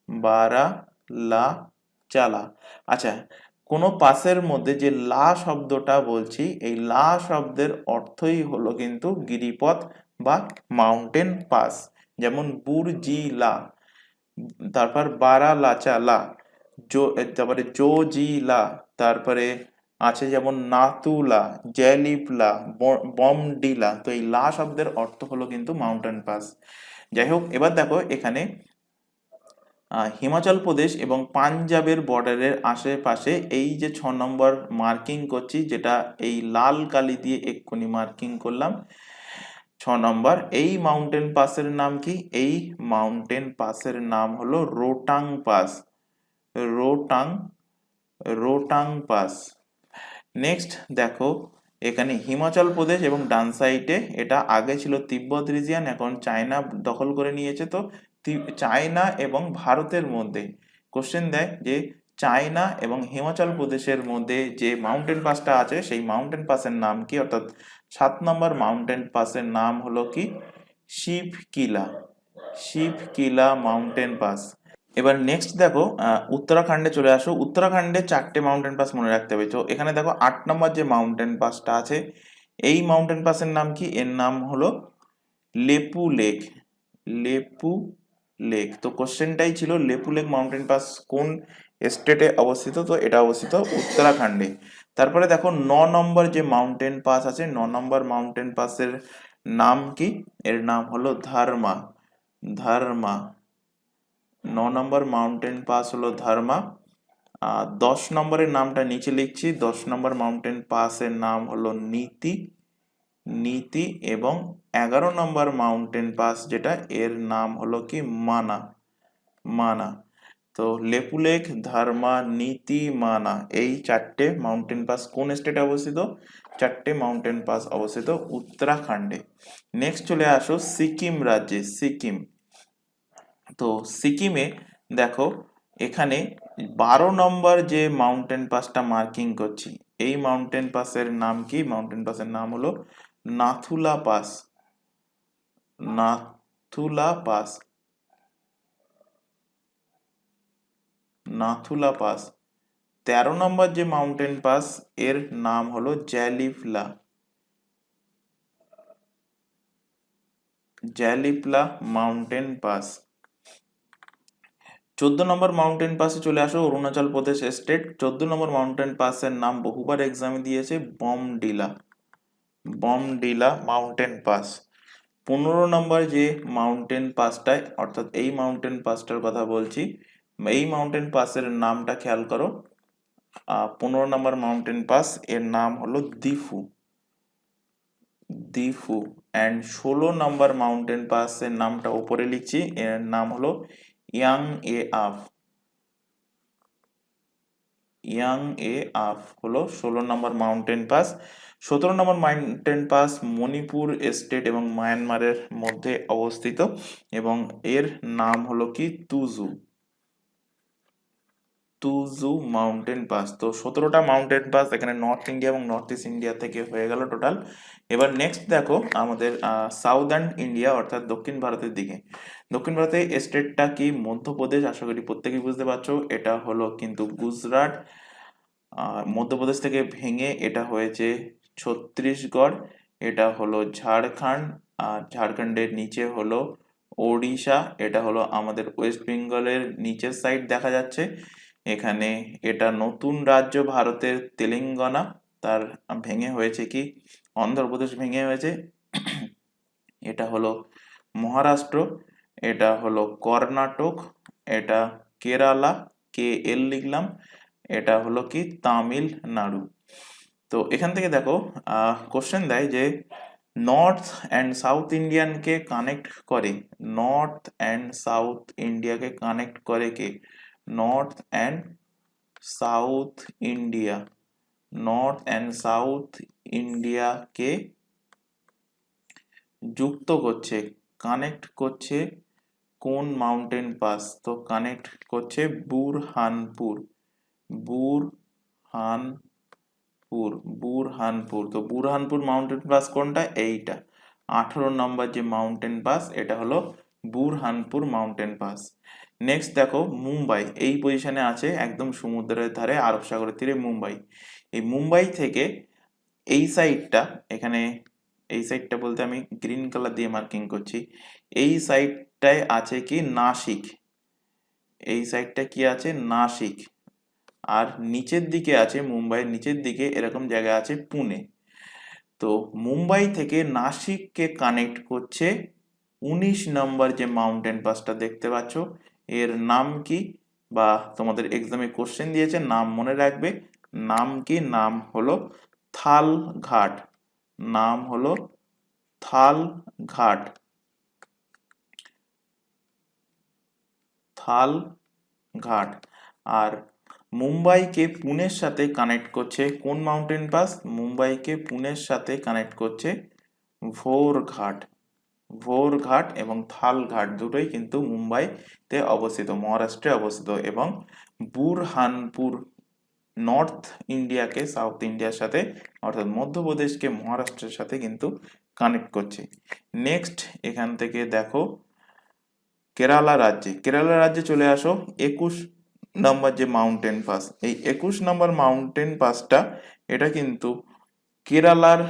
বারালাচালা। আচ্ছা, কোন পাসের মধ্যে যে লা শব্দটা বলছি, এই লা শব্দের অর্থই হলো কিন্তু গিরিপথ বা মাউন্টেন পাস। যেমন বুর্জিলা, তারপর বারালাচালা, তারপরে জোজিলা, তারপরে আছে যেমন নাতুলা, জেলিপলা, বমডিলা। তো এই লা শব্দের অর্থ হলো কিন্তু মাউন্টেন পাস। যাই হোক, এবার দেখো এখানে হিমাচল প্রদেশ এবং পাঞ্জাবের বর্ডারের আশেপাশে এই যে 6 নম্বর মার্কিং করছি, যেটা এই লাল কালি দিয়ে এক্ষুনি মার্কিং করলাম, 6 নম্বর, এই মাউন্টেন পাসের নাম কি? এই মাউন্টেন পাসের নাম হলো Rohtang pass. Rohtang, Rohtang pass. Next দেখো এখানে হিমাচল প্রদেশ এবং ডান সাইডে এটা আগে ছিল তিব্বত রিজিয়ন, এখন চায়না দখল করে নিয়েছে, তো চায়না এবং ভারতের মধ্যে কোশ্চেন দেয় যে চায়না এবং হিমাচল প্রদেশের মধ্যে যে মাউন্টেন পাসটা আছে সেই মাউন্টেন পাসের নাম কি, অর্থাৎ 7 নম্বর মাউন্টেন পাসের নাম হলো কি শিবকিলা, শিবকিলা মাউন্টেন পাস। এবার নেক্সট দেখো উত্তরাখণ্ডে চলে আসো। উত্তরাখণ্ডে 4টে মাউন্টেন পাস মনে রাখতে হবে। তো এখানে দেখো 8 নম্বর যে মাউন্টেন পাসটা আছে এই মাউন্টেন পাসের নাম কি, এর নাম হলো লেপু লেক, লেপু লেক। তো কোশ্চেনটাই ছিল লেপু লেক মাউন্টেন পাস কোন স্টেটে অবস্থিত, তো এটা অবস্থিত উত্তরাখণ্ডে। তারপরে দেখো 9 নম্বর যে মাউন্টেন পাস আছে, 9 নম্বর মাউন্টেন পাসের নাম কি, এর নাম হলো ধর্মা, ধর্মা। 9 নম্বর মাউন্টেন পাস হলো ধর্মা। 10 নম্বরের নামটা নিচে লিখছি, 10 নম্বর মাউন্টেন পাসের নাম হলো নীতি, নীতি। এবং 11 নম্বর মাউন্টেন পাস যেটা এর নাম হলো কি মানা, মানা। তো লেপুলেখ, ধর্মা, নীতি, মানা এই 4টে মাউন্টেন পাস কোন স্টেটে অবস্থিত, 4টে মাউন্টেন পাস অবস্থিত উত্তরাখণ্ডে। নেক্সট চলে আসো সিকিম রাজ্যে, সিকিম। তো সিকিমে দেখো এখানে 12 নম্বর যে মাউন্টেন পাসটা মার্কিং করছি এই মাউন্টেন পাসের নাম কি, মাউন্টেন পাসের নাম হলো Nathula pass, Nathula pass, Nathula pass. 13 নম্বর যে মাউন্টেন পাস এর নাম হলো জ্যালিফলা, জ্যালিফলা মাউন্টেন পাস। 14 নম্বর মাউন্টেন পাসে চলে আসো অরুণাচল প্রদেশ স্টেট। 14 নম্বর মাউন্টেন পাসের নাম বহুবার এক্সামে দিয়েছে বমডিলা, বমডিলা মাউন্টেন পাস। 15 নম্বর যে মাউন্টেন পাসটায়, অর্থাৎ এই মাউন্টেন পাসটার কথা বলছি, এই মাউন্টেন পাসের নামটা খেয়াল করো। 15 নম্বর মাউন্টেন পাস এর নাম হলো Diphu, Diphu. And 16 number mountain পাসের নামটা উপরে লিখছি, এর নাম হলো ইয়াং এ আফ, ইয়াং এ আফ হলো 16 নম্বর মাউন্টেন পাস। 17 নম্বর মাউন্টেন পাস মণিপুর স্টেট এবং মায়ানমারের মধ্যে অবস্থিত এবং এর নাম হলো কি তুজু, তুজু মাউন্টেন পাস। তো 17টা মাউন্টেন পাস এখানে নর্থ ইন্ডিয়া এবং নর্থ ইস্ট ইন্ডিয়া থেকে হয়ে গেল টোটাল। এবার নেক্সট দেখো আমাদের সাউদার্ন ইন্ডিয়া অর্থাৎ দক্ষিণ ভারতের দিকে। দক্ষিণ ভারতের স্টেটটা কি, মধ্যপ্রদেশ। আশা করি প্রত্যেকেই বুঝতে পারছো এটা হলো কিন্তু গুজরাট। আর মধ্যপ্রদেশ থেকে ভেঙে এটা হয়েছে ছত্তিশগড়, এটা হলো ঝাড়খণ্ড। আর ঝাড়খণ্ডের নিচে হলো ওড়িশা, এটা হলো আমাদের ওয়েস্ট বেঙ্গলের নিচের সাইড দেখা যাচ্ছে। এখানে এটা নতুন রাজ্য ভারতের তেলেঙ্গানা, তার ভেঙে হয়েছে কি অন্ধ্রপ্রদেশ ভেঙে হয়েছে। এটা হলো মহারাষ্ট্র, এটা হলো কর্ণাটক, এটা কেরালা, কে এল লিখলাম, এটা হলো কি তামিলনাড়ু। তো এখান থেকে দেখো কোশ্চেন দেয় যে নর্থ অ্যান্ড সাউথ ইন্ডিয়ানকে কানেক্ট করে, নর্থ অ্যান্ড সাউথ ইন্ডিয়াকে কানেক্ট করে কে, north and south India, north and south ইন্ডিয়াকে যুক্ত করছে, কানেক্ট করছে কোন মাউন্টেন পাস, তো কানেক্ট করছে বুরহানপুর, বুরহানপুর, বুরহানপুর। তো বুরহানপুর মাউন্টেন পাস কোনটা, এইটা 18 নম্বর যে মাউন্টেন পাস এটা হলো বুরহানপুর মাউন্টেন পাস। নেক্সট দেখো মুম্বাই এই পজিশনে আছে, একদম সমুদ্রের ধারে আরব সাগরের তীরে মুম্বাই। এই মুম্বাই থেকে এই সাইডটা, এখানে এই সাইডটা বলতে আমি গ্রিন কালার দিয়ে মার্কিং করছি, এই সাইডটায় আছে কি নাসিক, এই সাইডটা কি আছে নাসিক। আর নিচের দিকে আছে মুম্বাইয়ের নিচের দিকে এরকম জায়গা আছে পুনে। তো মুম্বাই থেকে নাসিককে কানেক্ট করছে 19 নম্বর যে মাউন্টেন পাসটা দেখতে পাচ্ছ, এর নাম কি, বা তোমাদের এক্সামে কোশ্চেন দিয়েছে নাম মনে রাখবে, নাম কি, নাম হলো থাল ঘাট, নাম হলো থাল ঘাট, থাল ঘাট। আর মুম্বাইকে পুনের সাথে কানেক্ট করছে কোন মাউন্টেন পাস, মুম্বাইকে পুনের সাথে কানেক্ট করছে ভোর ঘাট, ভোরঘাট এবং থালঘাট দুটোই কিন্তু মুম্বাইতে অবস্থিত, মহারাষ্ট্রে অবস্থিত। এবং বুরহানপুর নর্থ ইন্ডিয়াকে সাউথ ইন্ডিয়ার সাথে, অর্থাৎ মধ্যপ্রদেশকে মহারাষ্ট্রের সাথে কিন্তু কানেক্ট করছে। নেক্সট এখান থেকে দেখো কেরালা রাজ্যে চলে আসো। 21 নম্বর যে মাউন্টেন পাস, এই 21 নম্বর মাউন্টেন পাসটা এটা কিন্তু কেরালার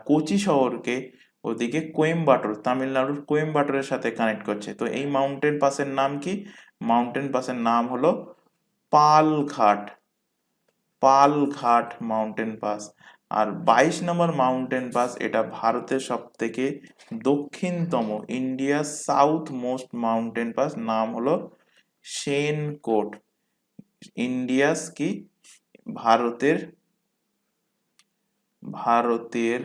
কোচি শহরকে ওদিকে কোয়েম্বাটোর, তামিলনাড়ুর কোয়েম্বাটোরের সাথে কানেক্ট করছে। তো এই মাউন্টেন পাসের নাম কি? মাউন্টেন পাসের নাম হলো পালঘাট, পালঘাট মাউন্টেন পাস। আর 22 নম্বর মাউন্টেন পাস, এটা ভারতের সব থেকে দক্ষিণতম, India south most mountain pass, নাম হলো সেনকোট। ইন্ডিয়াস কি ভারতের ভারতের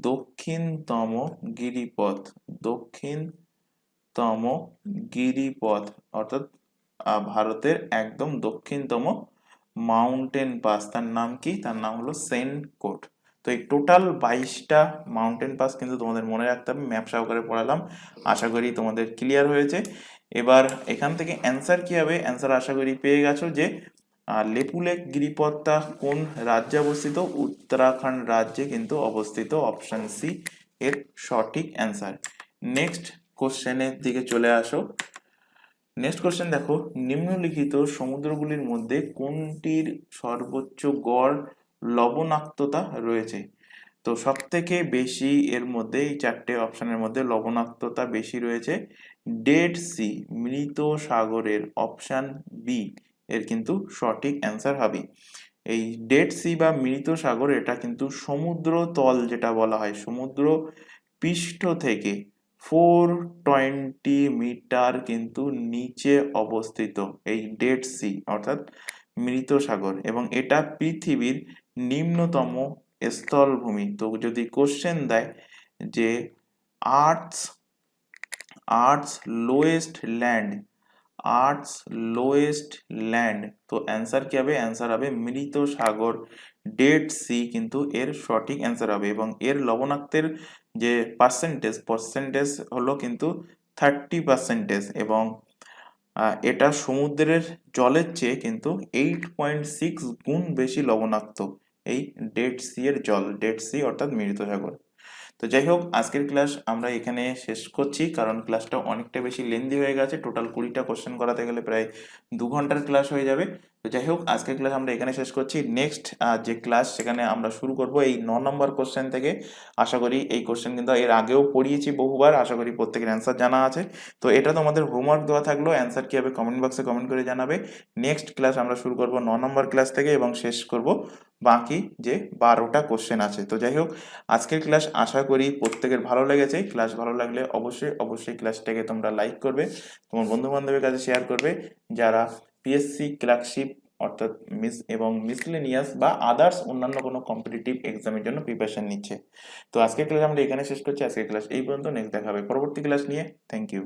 দক্ষিণতম গিরিপথ, দক্ষিণতম গিরিপথ, অর্থাৎ ভারতের একদম দক্ষিণতম মাউন্টেন পাস, তার নাম কি? তার নাম হলো সেনকোট। তো এই টোটাল 22টা মাউন্টেন পাস কিন্তু তোমাদের মনে রাখতে হবে, ম্যাপ সহকারে পড়ালাম, আশা করি তোমাদের ক্লিয়ার হয়েছে। এবার এখান থেকে অ্যান্সার কি হবে? অ্যান্সার আশা করি পেয়ে গেছো যে লেপুলেক গিরিপথটা কোন রাজ্যে অবস্থিত? উত্তরাখণ্ড রাজ্যে কিন্তু অবস্থিত, অপশন সি এর সঠিক অ্যান্সার। নেক্সট কোশ্চেনের দিকে চলে আসো। নেক্সট কোশ্চেন দেখো, নিম্নলিখিত সমুদ্রগুলির মধ্যে কোনটির সর্বোচ্চ গড় লবণাক্ততা রয়েছে? তো সব থেকে বেশি এর মধ্যে, এই চারটে অপশনের মধ্যে লবণাক্ততা বেশি রয়েছে ডেড সি, মৃত সাগরের, অপশন বি এর কিন্তু সঠিক অ্যান্সার হবে। এই ডেড সি বা মৃত সাগর, এটা কিন্তু সমুদ্র তল যেটা বলা হয়, সমুদ্র পৃষ্ঠ থেকে 420 মিটার কিন্তু নিচে অবস্থিত এই ডেড সি অর্থাৎ মৃত সাগর, এবং এটা পৃথিবীর নিম্নতম স্থলভূমি। তো যদি কোশ্চেন দেয় যে earths earths lowest land, earths lowest land, তো অ্যান্সার কি হবে? অ্যান্সার হবে মৃত সাগর, ডেড সি কিন্তু এর সঠিক অ্যান্সার হবে। এবং এর লবণাক্তের যে পার্সেন্টেজ হলো কিন্তু 30%, এবং এটা সমুদ্রের জলের চেয়ে কিন্তু 8.6 গুণ বেশি লবণাক্ত এই ডেড সি এর জল, ডেড সি অর্থাৎ মৃত সাগর। তো যাই হোক, আজকের ক্লাস আমরা এখানে শেষ করছি, কারণ ক্লাসটা অনেকটা বেশি লেন্দি হয়ে গেছে, টোটাল 20টা কোশ্চেন করাতে গেলে প্রায় 2 ঘন্টার ক্লাস হয়ে যাবে। তো যাই হোক, আজকের ক্লাস আমরা এখানে শেষ করছি। নেক্সট যে ক্লাস, সেখানে আমরা শুরু করব এই 9 নম্বর কোশ্চেন থেকে। আশা করি এই কোশ্চেন কিন্তু এর আগেও পড়িয়েছি বহুবার, আশা করি প্রত্যেকের অ্যান্সার জানা আছে। তো এটা তোমাদের হোমওয়ার্ক দেওয়া থাকলো, অ্যান্সার কি হবে কমেন্ট বক্সে কমেন্ট করে জানাবে। নেক্সট ক্লাস আমরা শুরু করব 9 নম্বর ক্লাস থেকে এবং শেষ করব বাকি যে 12টা কোশ্চেন আছে। তো যাই হোক, আজকের ক্লাস আশা করি প্রত্যেকের ভালো লেগেছে। ক্লাস ভালো লাগলে অবশ্যই ক্লাসটাকে তোমরা লাইক করবে, তোমার বন্ধু বান্ধবের কাছে শেয়ার করবে যারা পিএসসি ক্লার্কশিপ অর্থাৎ মিসলেনিয়াস বা আদার্স অন্যান্য কোনো কম্পিটিটিভ এক্সামের জন্য প্রিপারেশন নিচ্ছে। তো আজকের ক্লাস আমরা এখানে শেষ করছি। আজকের ক্লাস এই পর্যন্ত, নেক্সট দেখা হবে পরবর্তী ক্লাস নিয়ে। Thank you.